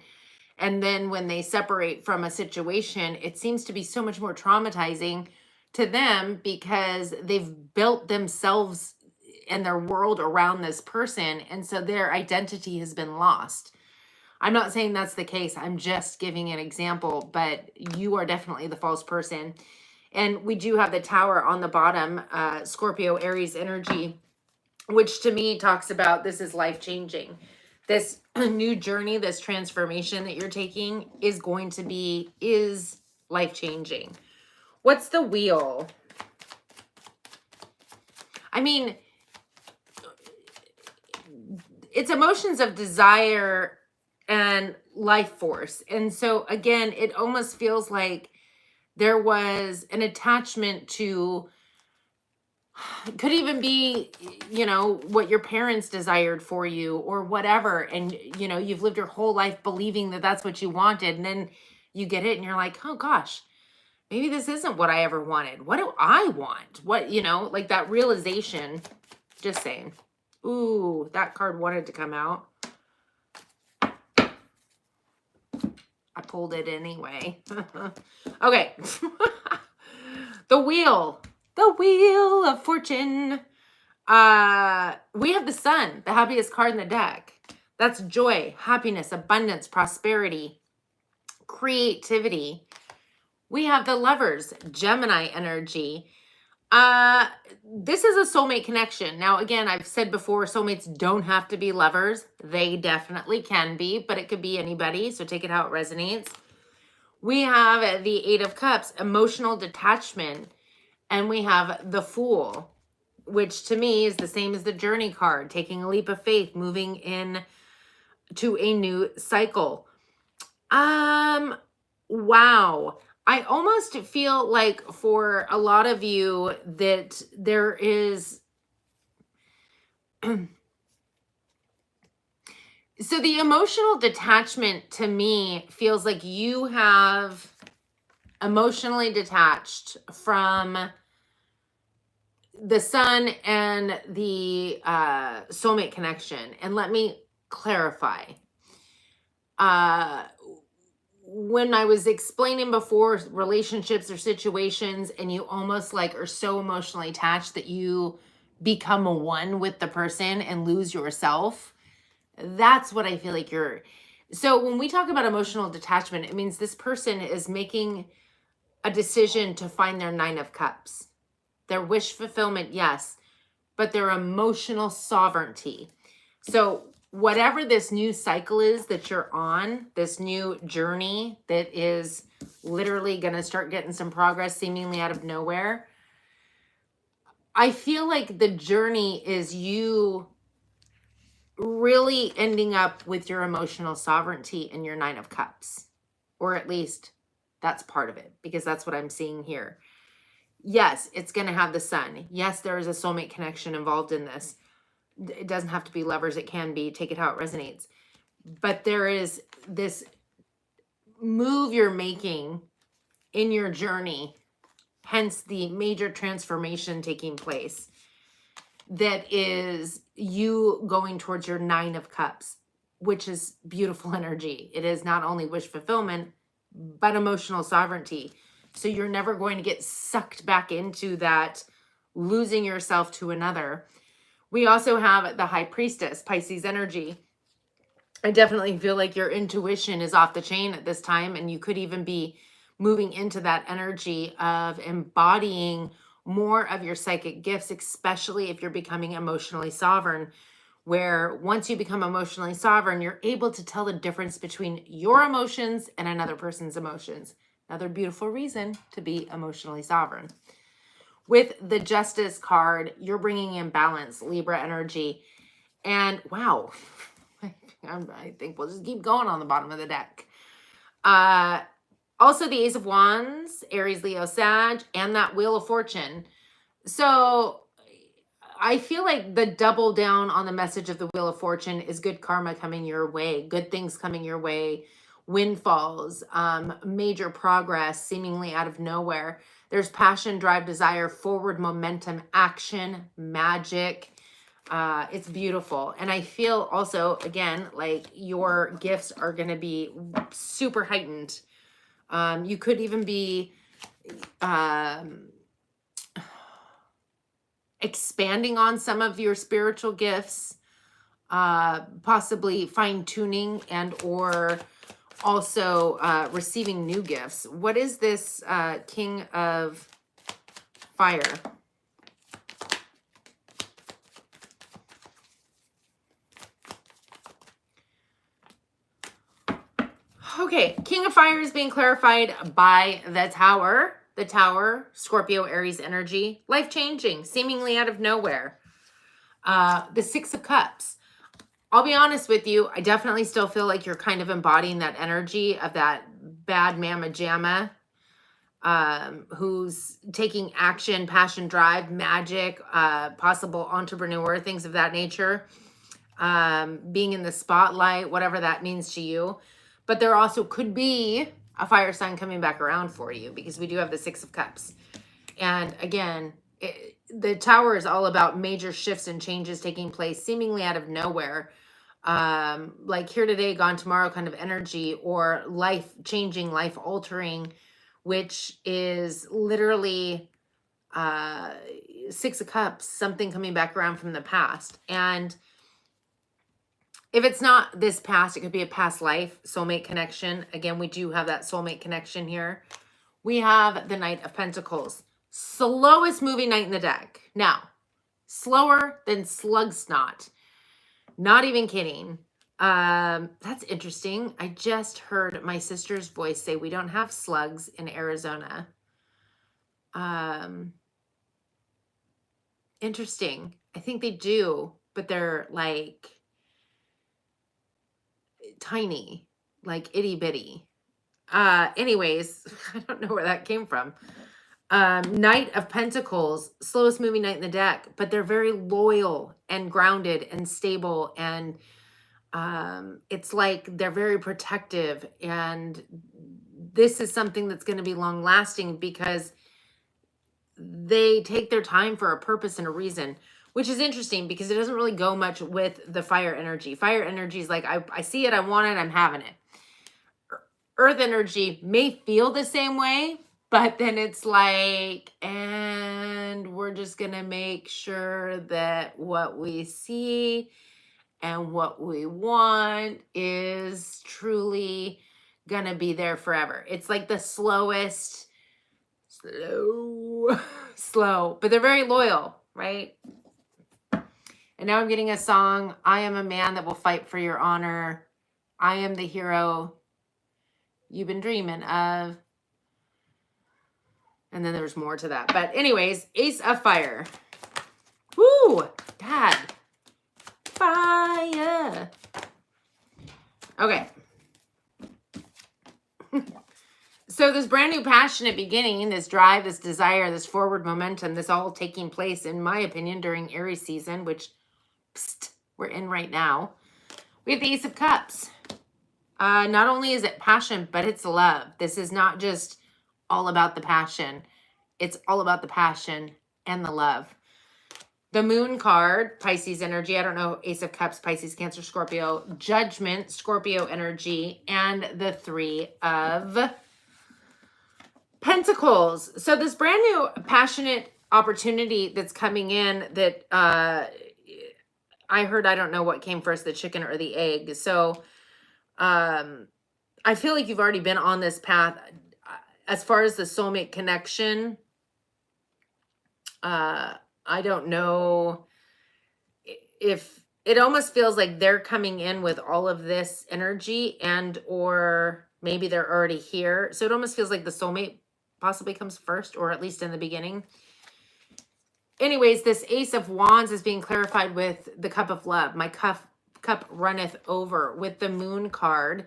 S1: And then when they separate from a situation, it seems to be so much more traumatizing to them because they've built themselves and their world around this person. And so their identity has been lost. I'm not saying that's the case. I'm just giving an example, but you are definitely the false person. And we do have the Tower on the bottom, Scorpio, Aries energy, which to me talks about this is life-changing. This new journey, this transformation that you're taking is life-changing. What's the Wheel? I mean, it's emotions of desire and life force. And so again, it almost feels like there was an attachment to, it could even be, you know, what your parents desired for you or whatever. And, you know, you've lived your whole life believing that that's what you wanted. And then you get it and you're like, oh gosh, maybe this isn't what I ever wanted. What do I want? What, you know, like that realization. Just saying. Ooh, that card wanted to come out. I pulled it anyway. Okay. The Wheel. The Wheel of Fortune. We have the Sun, the happiest card in the deck. That's joy, happiness, abundance, prosperity, creativity. We have the Lovers, Gemini energy. Uh, this is a soulmate connection. Now, again, I've said before, soulmates don't have to be lovers. They definitely can be, but it could be anybody. So take it how it resonates. We have the Eight of Cups, emotional detachment, and we have the Fool, which to me is the same as the Journey card, taking a leap of faith, moving in to a new cycle. Wow. I almost feel like for a lot of you that there is so the emotional detachment to me feels like you have emotionally detached from the sun and the soulmate connection. And let me clarify. When I was explaining before relationships or situations and you almost like are so emotionally attached that you become a one with the person and lose yourself, that's what I feel like you're. So when we talk about emotional detachment, it means this person is making a decision to find their Nine of Cups. Their wish fulfillment, yes, but their emotional sovereignty. So whatever this new cycle is that you're on, this new journey that is literally going to start getting some progress seemingly out of nowhere, I feel like the journey is you really ending up with your emotional sovereignty and your Nine of Cups, or at least that's part of it, because that's what I'm seeing here. Yes, it's going to have the sun. Yes, there is a soulmate connection involved in this. It doesn't have to be lovers. It can be, take it how it resonates. But there is this move you're making in your journey, hence the major transformation taking place, that is you going towards your Nine of Cups, which is beautiful energy. It is not only wish fulfillment, but emotional sovereignty. So you're never going to get sucked back into that losing yourself to another. We also have the High Priestess, Pisces energy. I definitely feel like your intuition is off the chain at this time, and you could even be moving into that energy of embodying more of your psychic gifts, especially if you're becoming emotionally sovereign, where once you become emotionally sovereign, you're able to tell the difference between your emotions and another person's emotions. Another beautiful reason to be emotionally sovereign. With the Justice card, you're bringing in balance, Libra energy. And wow, I think we'll just keep going on the bottom of the deck. Also the Ace of Wands, Aries, Leo, Sag, and that Wheel of Fortune. So I feel like the double down on the message of the Wheel of Fortune is good karma coming your way, good things coming your way, windfalls, major progress seemingly out of nowhere. There's passion, drive, desire, forward momentum, action, magic. It's beautiful. And I feel also, again, like your gifts are going to be super heightened. You could even be expanding on some of your spiritual gifts, possibly fine-tuning and or also receiving new gifts. What is this King of Fire? Okay, King of Fire is being clarified by the Tower. The Tower, Scorpio, Aries energy, life-changing, seemingly out of nowhere. The Six of Cups. I'll be honest with you, I definitely still feel like you're kind of embodying that energy of that bad mama jamma, who's taking action, passion, drive, magic, possible entrepreneur, things of that nature, being in the spotlight, whatever that means to you. But there also could be a fire sign coming back around for you, because we do have the Six of Cups. And again, the Tower is all about major shifts and changes taking place seemingly out of nowhere. Like here today, gone tomorrow kind of energy, or life changing, life altering, which is literally Six of Cups, something coming back around from the past. And If it's not this past, it could be a past life, soulmate connection. Again, we do have that soulmate connection here. We have the Knight of Pentacles. Slowest moving knight in the deck. Now, slower than slug snot. Not even kidding. That's interesting. I just heard my sister's voice say we don't have slugs in Arizona. Interesting. I think they do, but they're like tiny, like itty bitty. Anyways, I don't know where that came from. Knight of Pentacles, slowest moving knight in the deck, but they're very loyal and grounded and stable. And it's like they're very protective. And this is something that's going to be long lasting because they take their time for a purpose and a reason, which is interesting because it doesn't really go much with the fire energy. Fire energy is like, I see it, I want it, I'm having it. Earth energy may feel the same way, but then it's like, and we're just going to make sure that what we see and what we want is truly going to be there forever. It's like the slowest, slow, but they're very loyal, right? And now I'm getting a song. I am a man that will fight for your honor. I am the hero you've been dreaming of. And then there's more to that. But anyways, Ace of Fire. Woo! Dad. Fire. Okay. So this brand new passionate beginning, this drive, this desire, this forward momentum, this all taking place, in my opinion, during Aries season, which we're in right now. We have the Ace of Cups. Not only is it passion, but it's love. This is not just all about the passion. It's all about the passion and the love. The Moon card, Pisces energy. I don't know, Ace of Cups, Pisces, Cancer, Scorpio. Judgment, Scorpio energy. And the Three of Pentacles. So this brand new passionate opportunity that's coming in that I heard, I don't know what came first, the chicken or the egg. So I feel like you've already been on this path. As far as the soulmate connection, I don't know if it almost feels like they're coming in with all of this energy, and or maybe they're already here. So it almost feels like the soulmate possibly comes first, or at least in the beginning. Anyways, this Ace of Wands is being clarified with the Cup of Love. My cup runneth over, with the Moon card.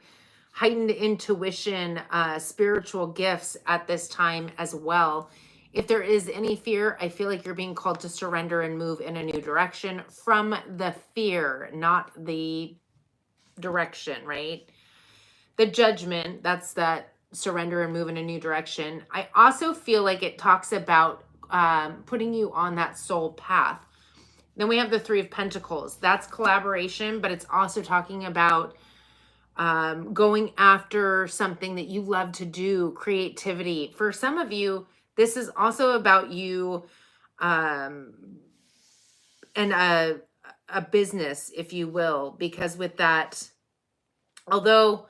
S1: Heightened intuition, spiritual gifts at this time as well. If there is any fear, I feel like you're being called to surrender and move in a new direction from the fear, not the direction, right? The Judgment, that's that surrender and move in a new direction. I also feel like it talks about putting you on that soul path. Then we have the Three of Pentacles. That's collaboration, but it's also talking about going after something that you love to do, creativity. For some of you, this is also about you and a business, if you will, because with that, although,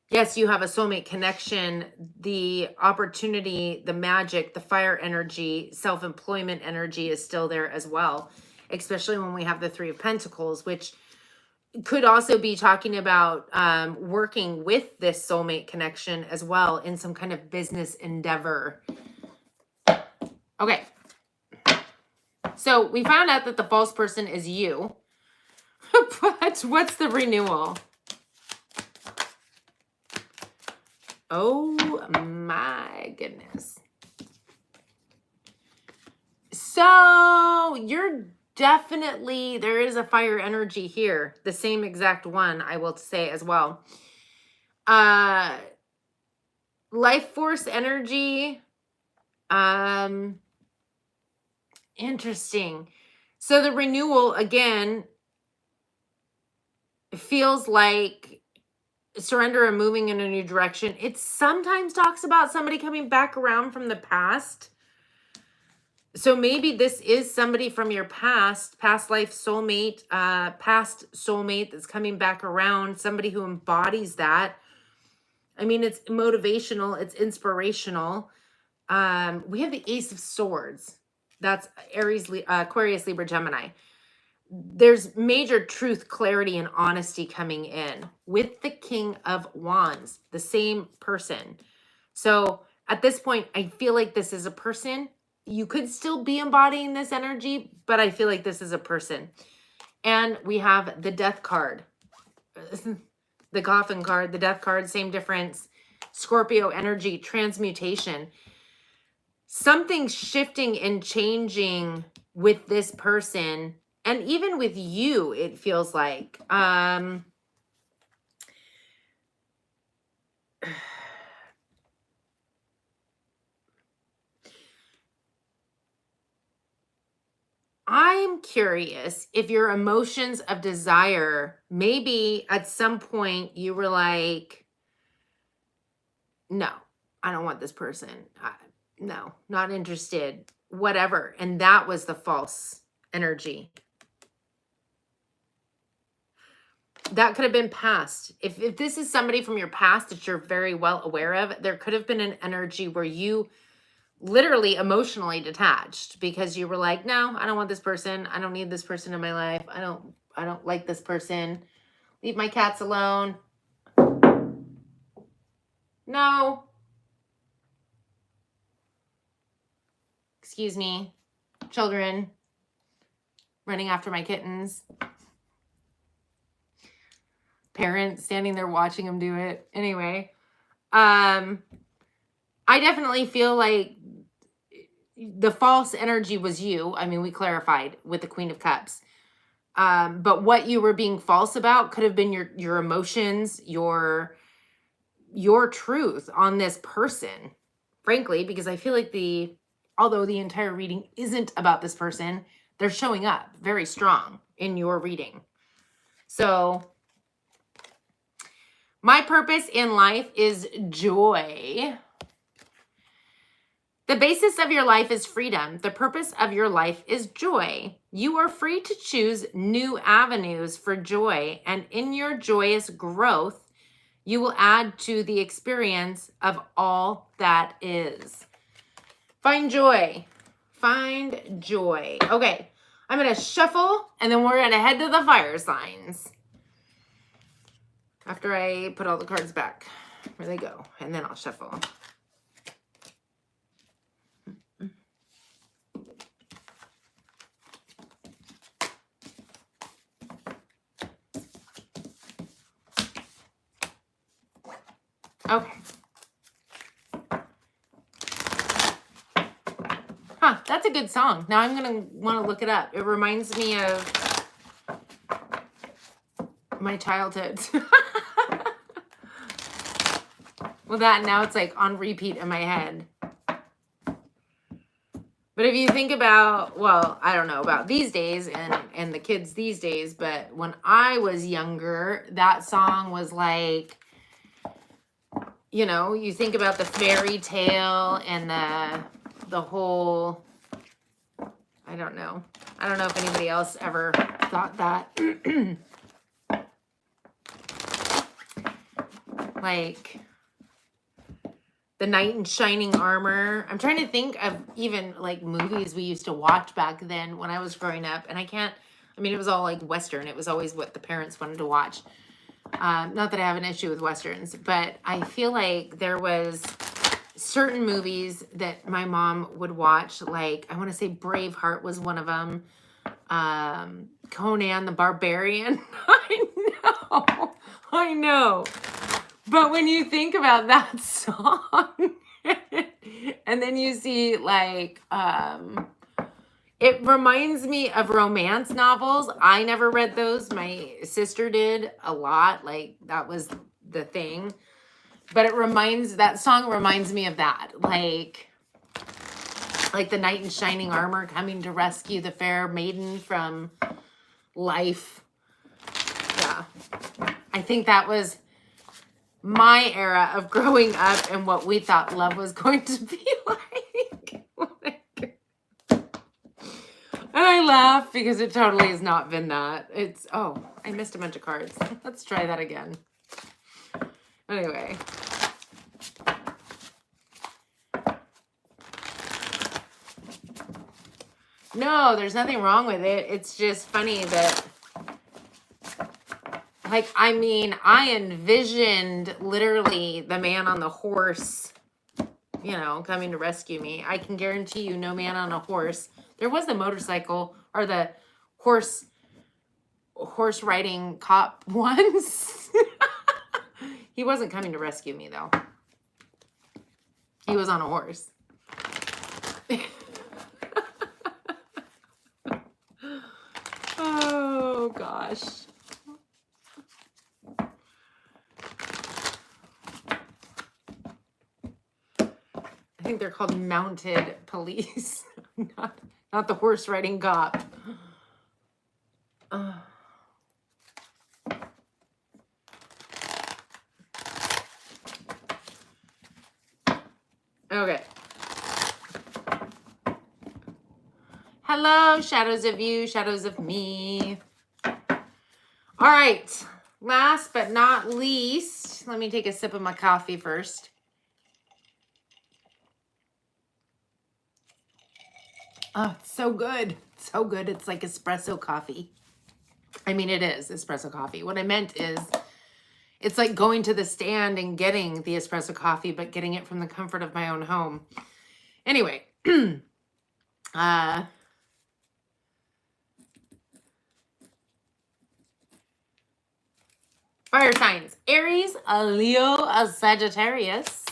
S1: yes, you have a soulmate connection, the opportunity, the magic, the fire energy, self-employment energy is still there as well, especially when we have the Three of Pentacles, which could also be talking about working with this soulmate connection as well in some kind of business endeavor. Okay. So we found out that the false person is you. But what's the renewal? Oh my goodness. So you're definitely, there is a fire energy here. The same exact one, I will say as well. Life force energy. Interesting. So the renewal, again, feels like surrender and moving in a new direction. It sometimes talks about somebody coming back around from the past. So maybe this is somebody from your past life soulmate, past soulmate that's coming back around, somebody who embodies that. I mean, it's motivational, it's inspirational. We have the Ace of Swords. That's Aries, Aquarius, Libra, Gemini. There's major truth, clarity, and honesty coming in with the King of Wands, the same person. So at this point, I feel like this is a person. You could still be embodying this energy, but I feel like this is a person. And we have the Death card, the Coffin card, the Death card, same difference. Scorpio energy, transmutation. Something's shifting and changing with this person. And even with you, it feels like, I'm curious if your emotions of desire, maybe at some point you were like, no, I don't want this person. No, not interested, whatever. And that was the false energy. That could have been past. If this is somebody from your past that you're very well aware of, there could have been an energy where you literally emotionally detached because you were like, no, I don't want this person. I don't need this person in my life. I don't like this person. Leave my cats alone. No. Excuse me. Children running after my kittens. Parents standing there watching them do it. Anyway, I definitely feel like the false energy was you. I mean, we clarified with the Queen of Cups. But what you were being false about could have been your emotions, your truth on this person, frankly, because I feel like although the entire reading isn't about this person, they're showing up very strong in your reading. So my purpose in life is joy. The basis of your life is freedom. The purpose of your life is joy. You are free to choose new avenues for joy, and in your joyous growth, you will add to the experience of all that is. Find joy. Find joy. Okay, I'm going to shuffle, and then we're going to head to the fire signs. After I put all the cards back where they go, and then I'll shuffle. Okay. Huh, that's a good song. Now I'm going to want to look it up. It reminds me of my childhood. Well, that now it's like on repeat in my head. But if you think about, well, I don't know about these days and the kids these days, but when I was younger, that song was like, you know, you think about the fairy tale and the whole, I don't know. I don't know if anybody else ever thought that. Like the knight in shining armor. I'm trying to think of even like movies we used to watch back then when I was growing up. And I mean, it was all like Western. It was always what the parents wanted to watch. Not that I have an issue with Westerns, but I feel like there was certain movies that my mom would watch. Like, I want to say Braveheart was one of them. Conan the Barbarian. I know. But when you think about that song, and then you see like, it reminds me of romance novels. I never read those. My sister did a lot. Like that was the thing. But that song reminds me of that. Like the knight in shining armor coming to rescue the fair maiden from life. Yeah. I think that was my era of growing up and what we thought love was going to be like. And I laugh because it totally has not been that. It's, oh, I missed a bunch of cards. Let's try that again. Anyway. No, there's nothing wrong with it. It's just funny that, like, I mean, I envisioned literally the man on the horse, you know, coming to rescue me. I can guarantee you no man on a horse. There was the motorcycle or the horse riding cop once. He wasn't coming to rescue me, though. He was on a horse. Oh, gosh. I think they're called mounted police, not the horse riding cop. Okay. Hello, shadows of you, shadows of me. All right. Last but not least, let me take a sip of my coffee first. Oh, it's so good. So good. It's like espresso coffee. I mean, it is espresso coffee. What I meant is it's like going to the stand and getting the espresso coffee, but getting it from the comfort of my own home. Anyway, fire signs: Aries, a Leo, a Sagittarius.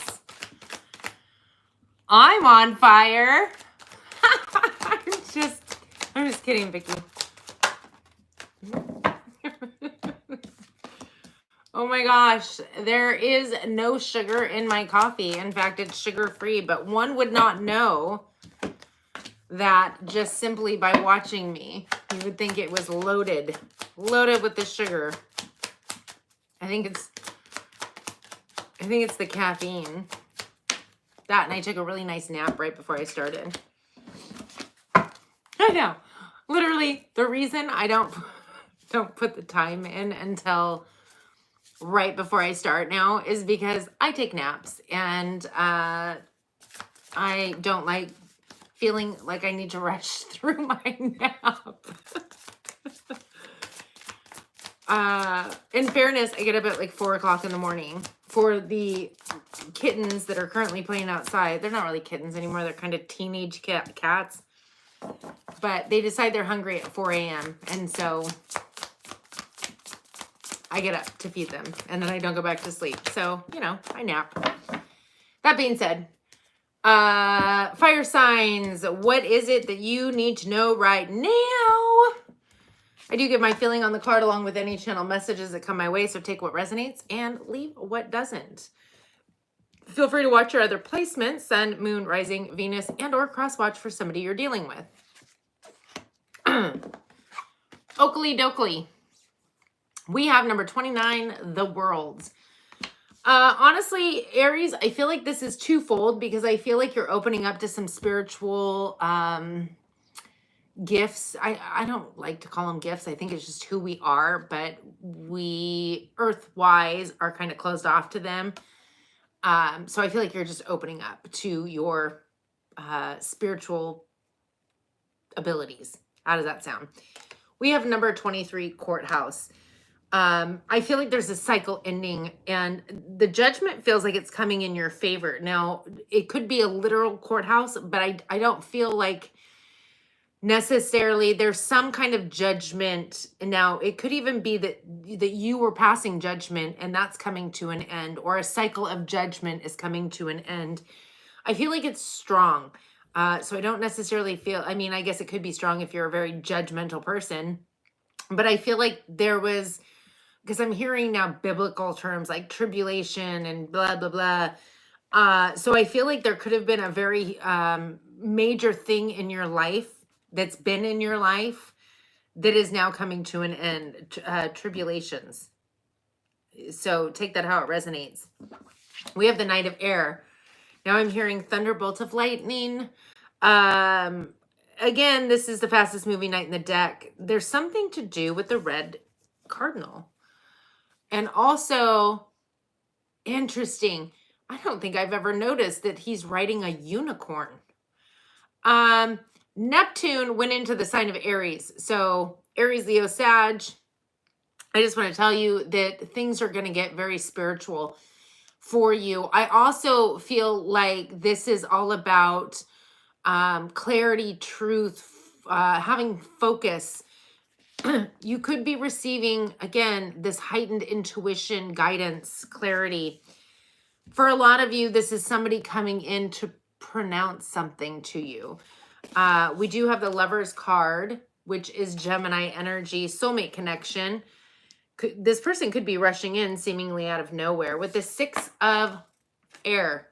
S1: I'm on fire. I'm just kidding, Vicky. Oh my gosh, there is no sugar in my coffee. In fact, it's sugar-free, but one would not know that just simply by watching me. You would think it was loaded with the sugar. I think it's the caffeine. That, and I took a really nice nap right before I started. I know. Literally, the reason I don't put the time in until right before I start now is because I take naps, and I don't like feeling like I need to rush through my nap. In fairness, I get up at like 4 o'clock in the morning. For the kittens that are currently playing outside, they're not really kittens anymore. They're kind of teenage cats. But they decide they're hungry at 4 a.m. And so I get up to feed them. And then I don't go back to sleep. So, you know, I nap. That being said, fire signs. What is it that you need to know right now? I do get my feeling on the card along with any channel messages that come my way. So take what resonates and leave what doesn't. Feel free to watch your other placements, Sun, Moon, Rising, Venus, and or cross watch for somebody you're dealing with. Oakley dokley. We have number 29, the World. Honestly, Aries, I feel like this is twofold because I feel like you're opening up to some spiritual gifts. I don't like to call them gifts. I think it's just who we are, but we earth-wise are kind of closed off to them. So I feel like you're just opening up to your spiritual abilities. How does that sound? We have number 23, Courthouse. I feel like there's a cycle ending, and the Judgment feels like it's coming in your favor. Now, it could be a literal courthouse, but I don't feel like necessarily there's some kind of judgment. Now, it could even be that you were passing judgment and that's coming to an end, or a cycle of judgment is coming to an end. I feel like it's strong. So I don't necessarily feel, I mean, I guess it could be strong if you're a very judgmental person, but I feel like there was, because I'm hearing now biblical terms like tribulation and blah, blah, blah. So I feel like there could have been a very major thing in your life that's been in your life that is now coming to an end, tribulations. So take that how it resonates. We have the Knight of Air. Now I'm hearing thunderbolt of lightning. again, this is the fastest moving knight in the deck. There's something to do with the red cardinal. And also, interesting, I don't think I've ever noticed that he's riding a unicorn. Neptune went into the sign of Aries. So Aries, Leo, Sag. I just want to tell you that things are going to get very spiritual for you. I also feel like this is all about clarity, truth, having focus. You could be receiving, again, this heightened intuition, guidance, clarity. For a lot of you, this is somebody coming in to pronounce something to you. We do have the Lover's card, which is Gemini energy, soulmate connection. This person could be rushing in seemingly out of nowhere. With the 6 of air,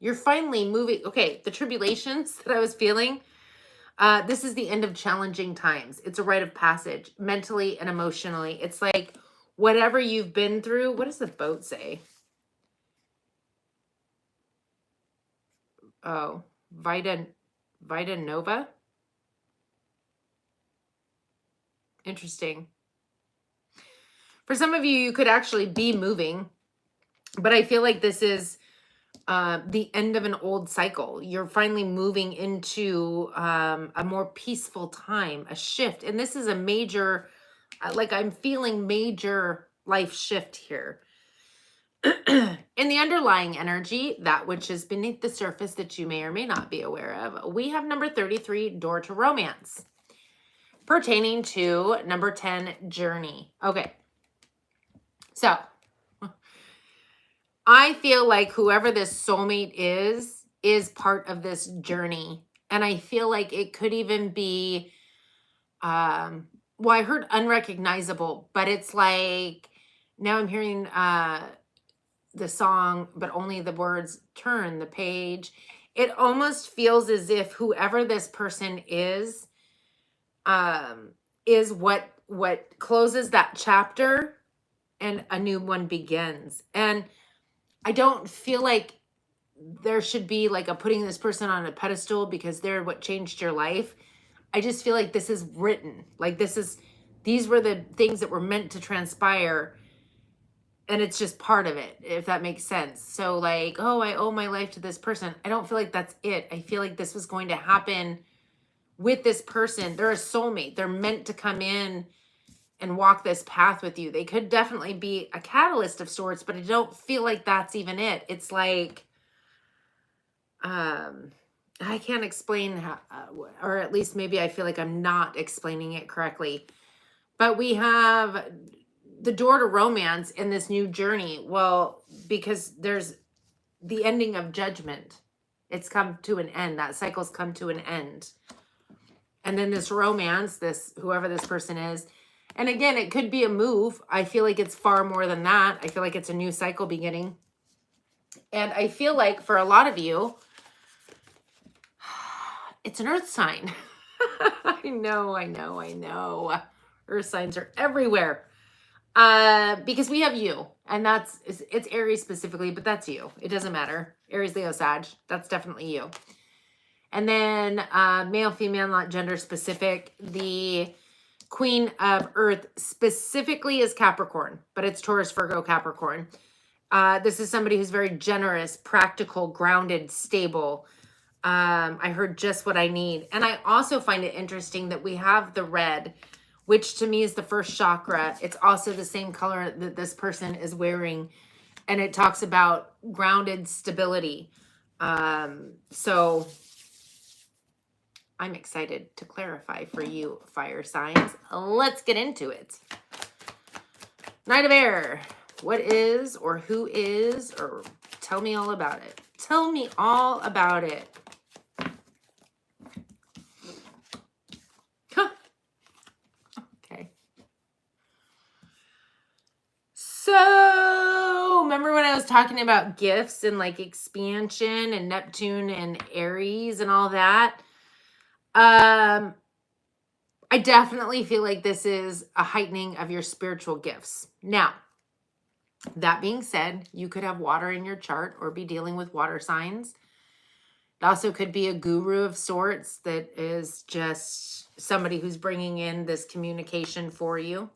S1: you're finally moving. Okay, the tribulations that I was feeling, this is the end of challenging times. It's a rite of passage, mentally and emotionally. It's like whatever you've been through. What does the boat say? Oh, Vita Nova. Interesting. For some of you, you could actually be moving, but I feel like this is the end of an old cycle. You're finally moving into a more peaceful time, a shift. And this is a major, like I'm feeling major life shift here. In the underlying energy, that which is beneath the surface that you may or may not be aware of, we have number 33, door to romance, pertaining to number 10, journey. Okay. So I feel like whoever this soulmate is part of this journey. And I feel like it could even be, well, I heard unrecognizable, but it's like, now I'm hearing the song, but only the words, turn the page. It almost feels as if whoever this person is what closes that chapter and a new one begins. And I don't feel like there should be like a putting this person on a pedestal because they're what changed your life. I just feel like this is written. Like these were the things that were meant to transpire. And it's just part of it, if that makes sense. So like, oh, I owe my life to this person. I don't feel like that's it. I feel like this was going to happen with this person. They're a soulmate. They're meant to come in and walk this path with you. They could definitely be a catalyst of sorts, but I don't feel like that's even it. It's like, I can't explain how, or at least maybe I feel like I'm not explaining it correctly. But we have the door to romance in this new journey. Well, because there's the ending of judgment. It's come to an end. That cycle's come to an end. And then this romance, this whoever this person is. And again, it could be a move. I feel like it's far more than that. I feel like it's a new cycle beginning. And I feel like for a lot of you, it's an earth sign. I know. Earth signs are everywhere. Because we have you, and it's Aries specifically, but that's you. It doesn't matter. Aries, Leo, Sag, that's definitely you. And then male, female, not gender specific. The Queen of Earth specifically is Capricorn, but it's Taurus, Virgo, Capricorn. This is somebody who's very generous, practical, grounded, stable. I heard just what I need. And I also find it interesting that we have the red, which to me is the first chakra. It's also the same color that this person is wearing. And it talks about grounded stability. So I'm excited to clarify for you, fire signs. Let's get into it. Knight of Air. What is or who is, or tell me all about it. Tell me all about it. Okay. So, remember when I was talking about gifts and like expansion and Neptune and Aries and all that? I definitely feel like this is a heightening of your spiritual gifts. Now, that being said, you could have water in your chart or be dealing with water signs. It also could be a guru of sorts that is just somebody who's bringing in this communication for you.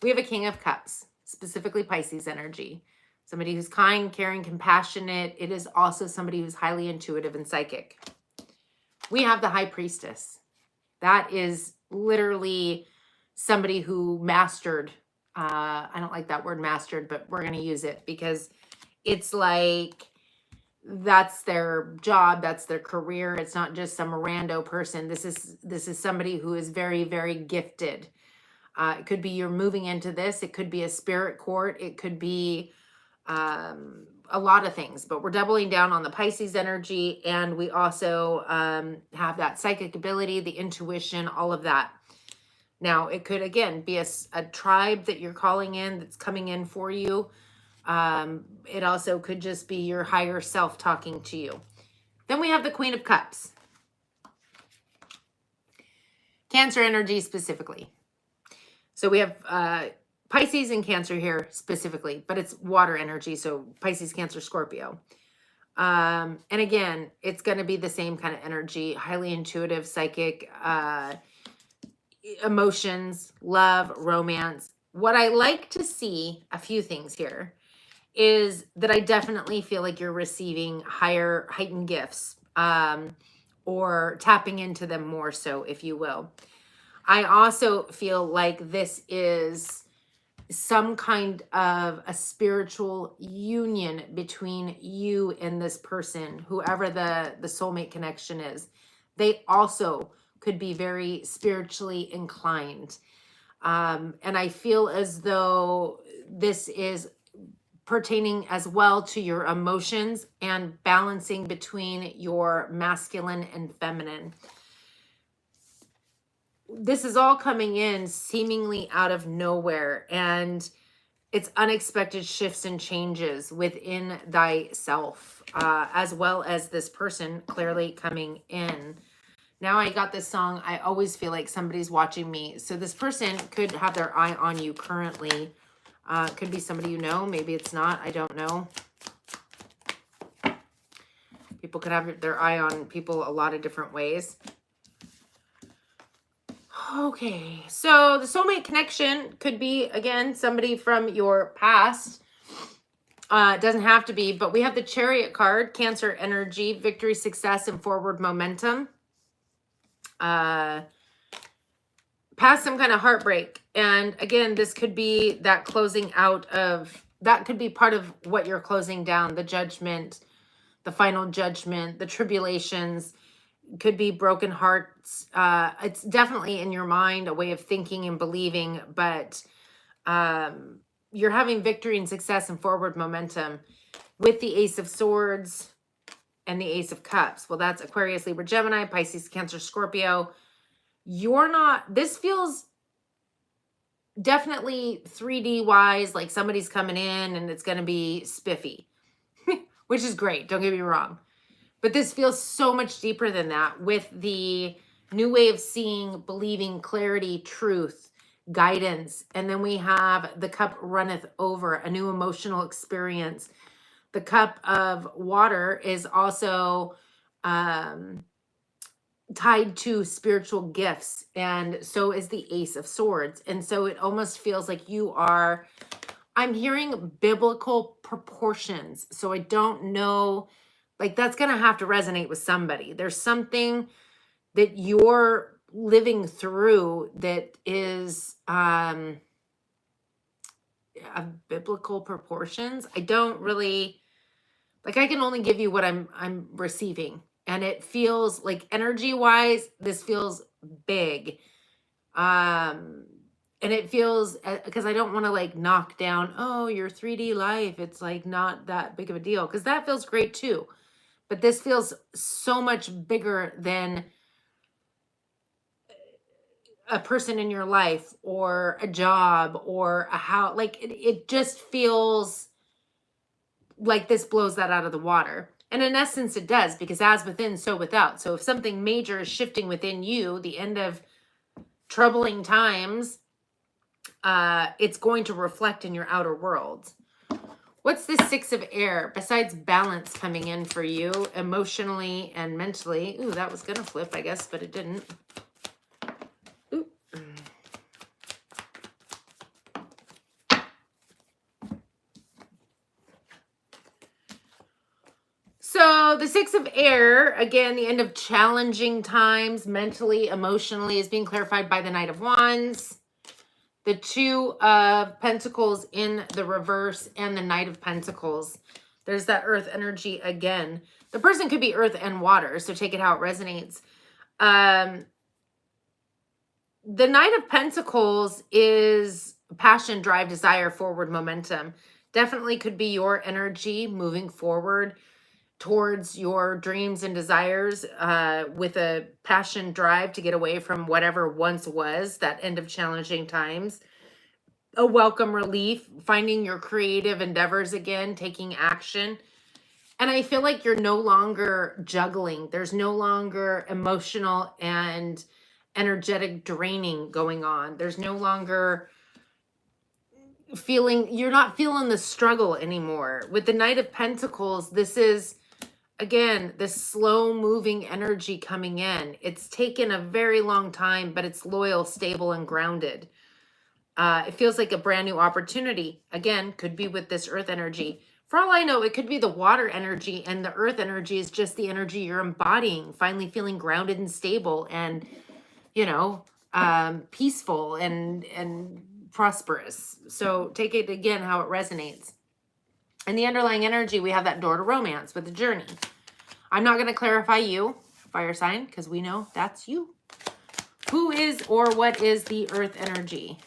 S1: We have a King of Cups, specifically Pisces energy. Somebody who's kind, caring, compassionate. It is also somebody who's highly intuitive and psychic. We have the High Priestess. That is literally somebody who mastered, I don't like that word mastered, but we're going to use it because it's like that's their job, that's their career. It's not just some rando person. This is somebody who is very, very gifted. It could be you're moving into this. It could be a spirit court. It could be a lot of things, but we're doubling down on the Pisces energy. And we also have that psychic ability, the intuition, all of that. Now, it could, again, be a tribe that you're calling in that's coming in for you. It also could just be your higher self talking to you. Then we have the Queen of Cups. Cancer energy specifically. So we have Pisces and Cancer here specifically, but it's water energy. So Pisces, Cancer, Scorpio. And again, it's going to be the same kind of energy, highly intuitive, psychic, emotions, love, romance. What I like to see, a few things here, is that I definitely feel like you're receiving higher, heightened gifts, or tapping into them more so, if you will. I also feel like this is some kind of a spiritual union between you and this person, whoever the soulmate connection is. They also could be very spiritually inclined. And I feel as though this is pertaining as well to your emotions and balancing between your masculine and feminine. This is all coming in seemingly out of nowhere, and it's unexpected shifts and changes within thyself, as well as this person clearly coming in. Now I got this song. I always feel like somebody's watching me. So this person could have their eye on you currently. Could be somebody you know. Maybe it's not. I don't know. People could have their eye on people a lot of different ways. Okay, so the soulmate connection could be, again, somebody from your past. It doesn't have to be, but we have the Chariot card, Cancer energy, victory, success, and forward momentum. Past some kind of heartbreak. And again, this could be that closing out of, that could be part of what you're closing down, the judgment, the final judgment, the tribulations. Could be broken hearts. It's definitely in your mind, a way of thinking and believing, but you're having victory and success and forward momentum with the Ace of Swords and the Ace of Cups. Well, that's Aquarius, Libra, Gemini, Pisces, Cancer, Scorpio. You're not, this feels definitely 3D wise, like somebody's coming in and it's going to be spiffy, which is great. Don't get me wrong. But this feels so much deeper than that, with the new way of seeing, believing, clarity, truth, guidance. And then we have the cup runneth over, a new emotional experience. The cup of water is also tied to spiritual gifts. And so is the Ace of Swords. And so it almost feels like you are, I'm hearing biblical proportions. So I don't know. Like, that's going to have to resonate with somebody. There's something that you're living through that is of biblical proportions. I don't really, like, I can only give you what I'm receiving. And it feels like, energy wise, this feels big. And it feels, because I don't want to like knock down, oh, your 3D life, it's like not that big of a deal, because that feels great too. But this feels so much bigger than a person in your life or a job or a house. Like, it just feels like this blows that out of the water. And in essence, it does, because as within, so without. So if something major is shifting within you, the end of troubling times, it's going to reflect in your outer world. What's the Six of Air besides balance coming in for you emotionally and mentally? Ooh, that was going to flip, I guess, but it didn't. Ooh. So the Six of Air, again, the end of challenging times mentally, emotionally, is being clarified by the Knight of Wands. The Two of Pentacles in the reverse and the Knight of Pentacles. There's that earth energy again. The person could be earth and water, so take it how it resonates. The Knight of Pentacles is passion, drive, desire, forward momentum. Definitely could be your energy moving forward towards your dreams and desires with a passion drive to get away from whatever once was that end of challenging times. A welcome relief, finding your creative endeavors again, taking action. And I feel like you're no longer juggling. There's no longer emotional and energetic draining going on. There's no longer you're not feeling the struggle anymore. With the Knight of Pentacles, this is, again, this slow moving energy coming in. It's taken a very long time, but it's loyal, stable, and grounded. It feels like a brand new opportunity. Again, could be with this earth energy. For all I know, it could be the water energy, and the earth energy is just the energy you're embodying, finally feeling grounded and stable and, you know, peaceful and prosperous. So take it again how it resonates. And the underlying energy, we have that door to romance with the journey. I'm not going to clarify you, fire sign, because we know that's you. Who is or what is the earth energy?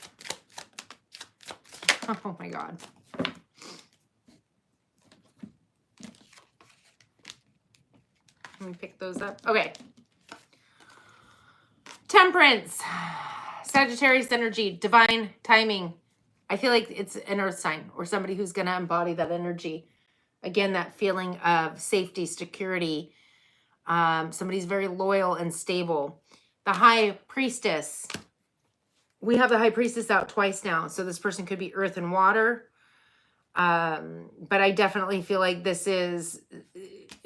S1: Oh my God. Let me pick those up. Okay. Temperance. Sagittarius energy, divine timing. I feel like it's an earth sign or somebody who's going to embody that energy. Again, that feeling of safety, security. Somebody's very loyal and stable. The High Priestess. We have the High Priestess out twice now. So this person could be earth and water. But I definitely feel like this is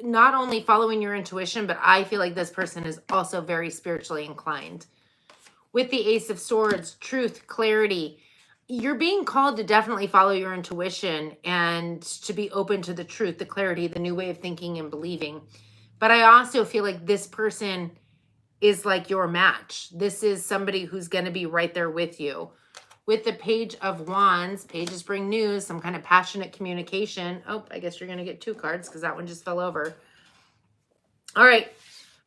S1: not only following your intuition, but I feel like this person is also very spiritually inclined. With the Ace of Swords, truth, clarity. You're being called to definitely follow your intuition and to be open to the truth, the clarity, the new way of thinking and believing. But I also feel like this person is like your match. This is somebody who's going to be right there with you. With the Page of Wands, pages bring news, some kind of passionate communication. Oh, I guess you're going to get two cards because that one just fell over. All right,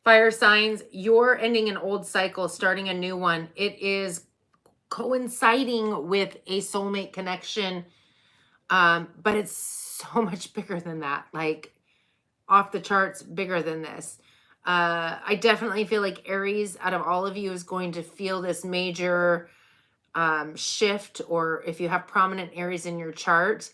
S1: fire signs, you're ending an old cycle, starting a new one. It is coinciding with a soulmate connection, but it's so much bigger than that, like off the charts, bigger than this. I definitely feel like Aries, out of all of you, is going to feel this major shift, or if you have prominent Aries in your chart,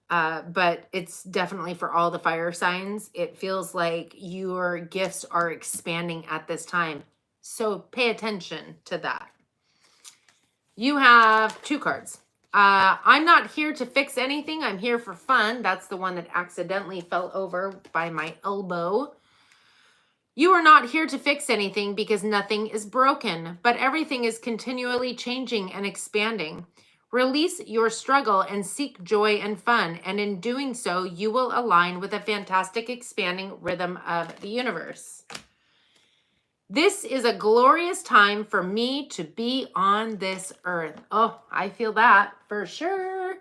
S1: but it's definitely for all the fire signs. It feels like your gifts are expanding at this time. So pay attention to that. You have two cards. I'm not here to fix anything. I'm here for fun. That's the one that accidentally fell over by my elbow. You are not here to fix anything because nothing is broken, but everything is continually changing and expanding. Release your struggle and seek joy and fun, and in doing so, you will align with a fantastic expanding rhythm of the universe. This is a glorious time for me to be on this earth. Oh, I feel that for sure.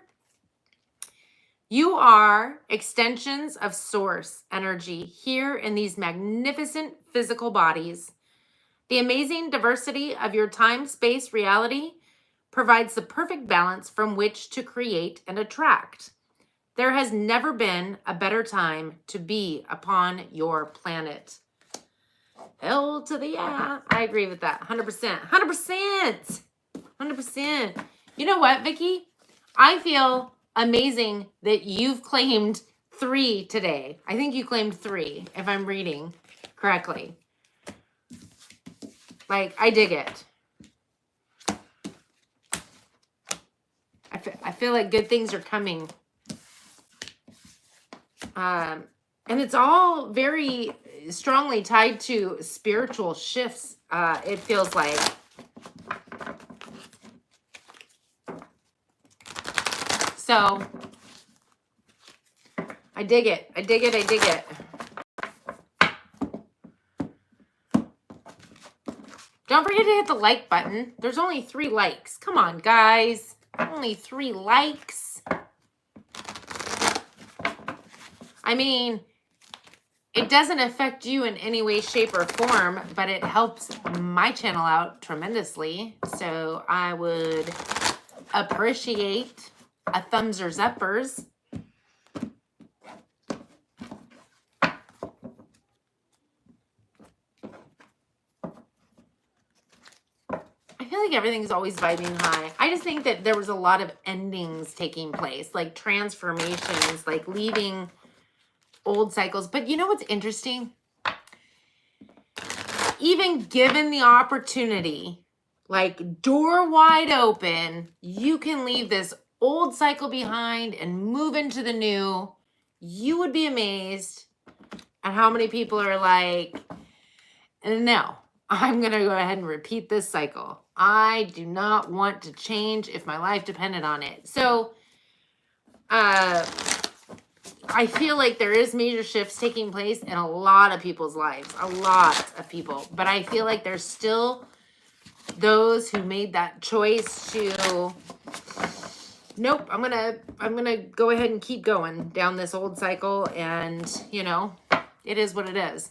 S1: You are extensions of source energy here in these magnificent physical bodies. The amazing diversity of your time, space, reality provides the perfect balance from which to create and attract. There has never been a better time to be upon your planet. Hell to the yeah. I agree with that. 100%. 100%. 100%. You know what, Vicky? I feel amazing that you've claimed 3 today. I think you claimed 3, if I'm reading correctly. Like, I dig it. I feel like good things are coming. And it's all very strongly tied to spiritual shifts, it feels like. So I dig it. I dig it. I dig it. Don't forget to hit the like button. There's only 3 likes. Come on, guys. Only 3 likes. I mean, it doesn't affect you in any way, shape, or form, but it helps my channel out tremendously. So I would appreciate a thumbs or uppers. I feel like everything's always vibing high. I just think that there was a lot of endings taking place, like transformations, like leaving old cycles. But you know what's interesting? Even given the opportunity, like door wide open, you can leave this old cycle behind and move into the new. You would be amazed at how many people are like, no, I'm going to go ahead and repeat this cycle. I do not want to change if my life depended on it. So, I feel like there is major shifts taking place in a lot of people's lives, a lot of people. But I feel like there's still those who made that choice to, nope, I'm gonna go ahead and keep going down this old cycle, and you know, it is what it is.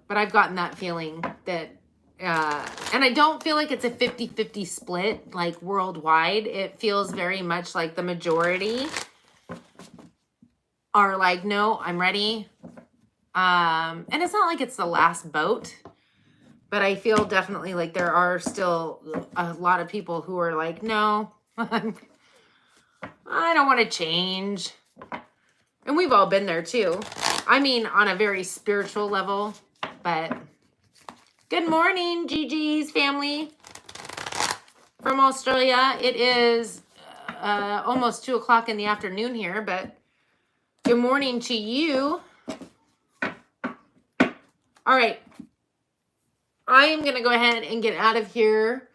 S1: But I've gotten that feeling that, and I don't feel like it's a 50-50 split, like worldwide. It feels very much like the majority are like, no, I'm ready. And it's not like it's the last boat, but I feel definitely like there are still a lot of people who are like, no, I don't want to change. And we've all been there too. I mean, on a very spiritual level, but good morning, Gigi's family from Australia. It is almost 2 o'clock in the afternoon here, but good morning to you. All right. I am going to go ahead and get out of here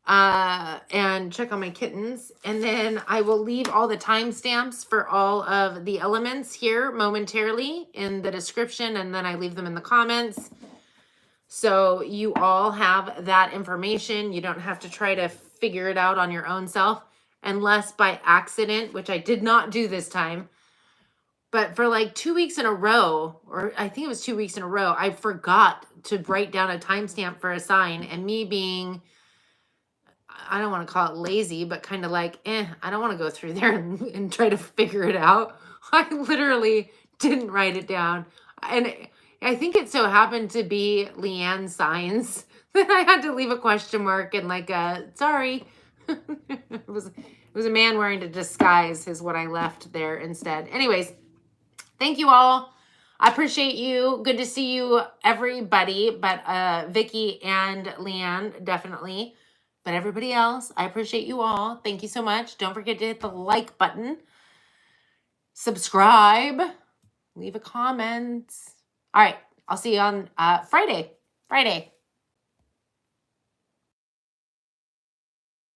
S1: and check on my kittens. And then I will leave all the timestamps for all of the elements here momentarily in the description. And then I leave them in the comments. So you all have that information. You don't have to try to figure it out on your own self, unless by accident, which I did not do this time. But for like 2 weeks in a row, or I think it was 2 weeks in a row, I forgot to write down a timestamp for a sign. And me being, I don't want to call it lazy, but kind of like, I don't want to go through there and try to figure it out. I literally didn't write it down. And I think it so happened to be Leanne's signs that I had to leave a question mark and like sorry. It was a man wearing a disguise is what I left there instead. Anyways, thank you all. I appreciate you. Good to see you, everybody, but Vicky and Leanne, definitely. But everybody else, I appreciate you all. Thank you so much. Don't forget to hit the like button. Subscribe. Leave a comment. All right. I'll see you on Friday.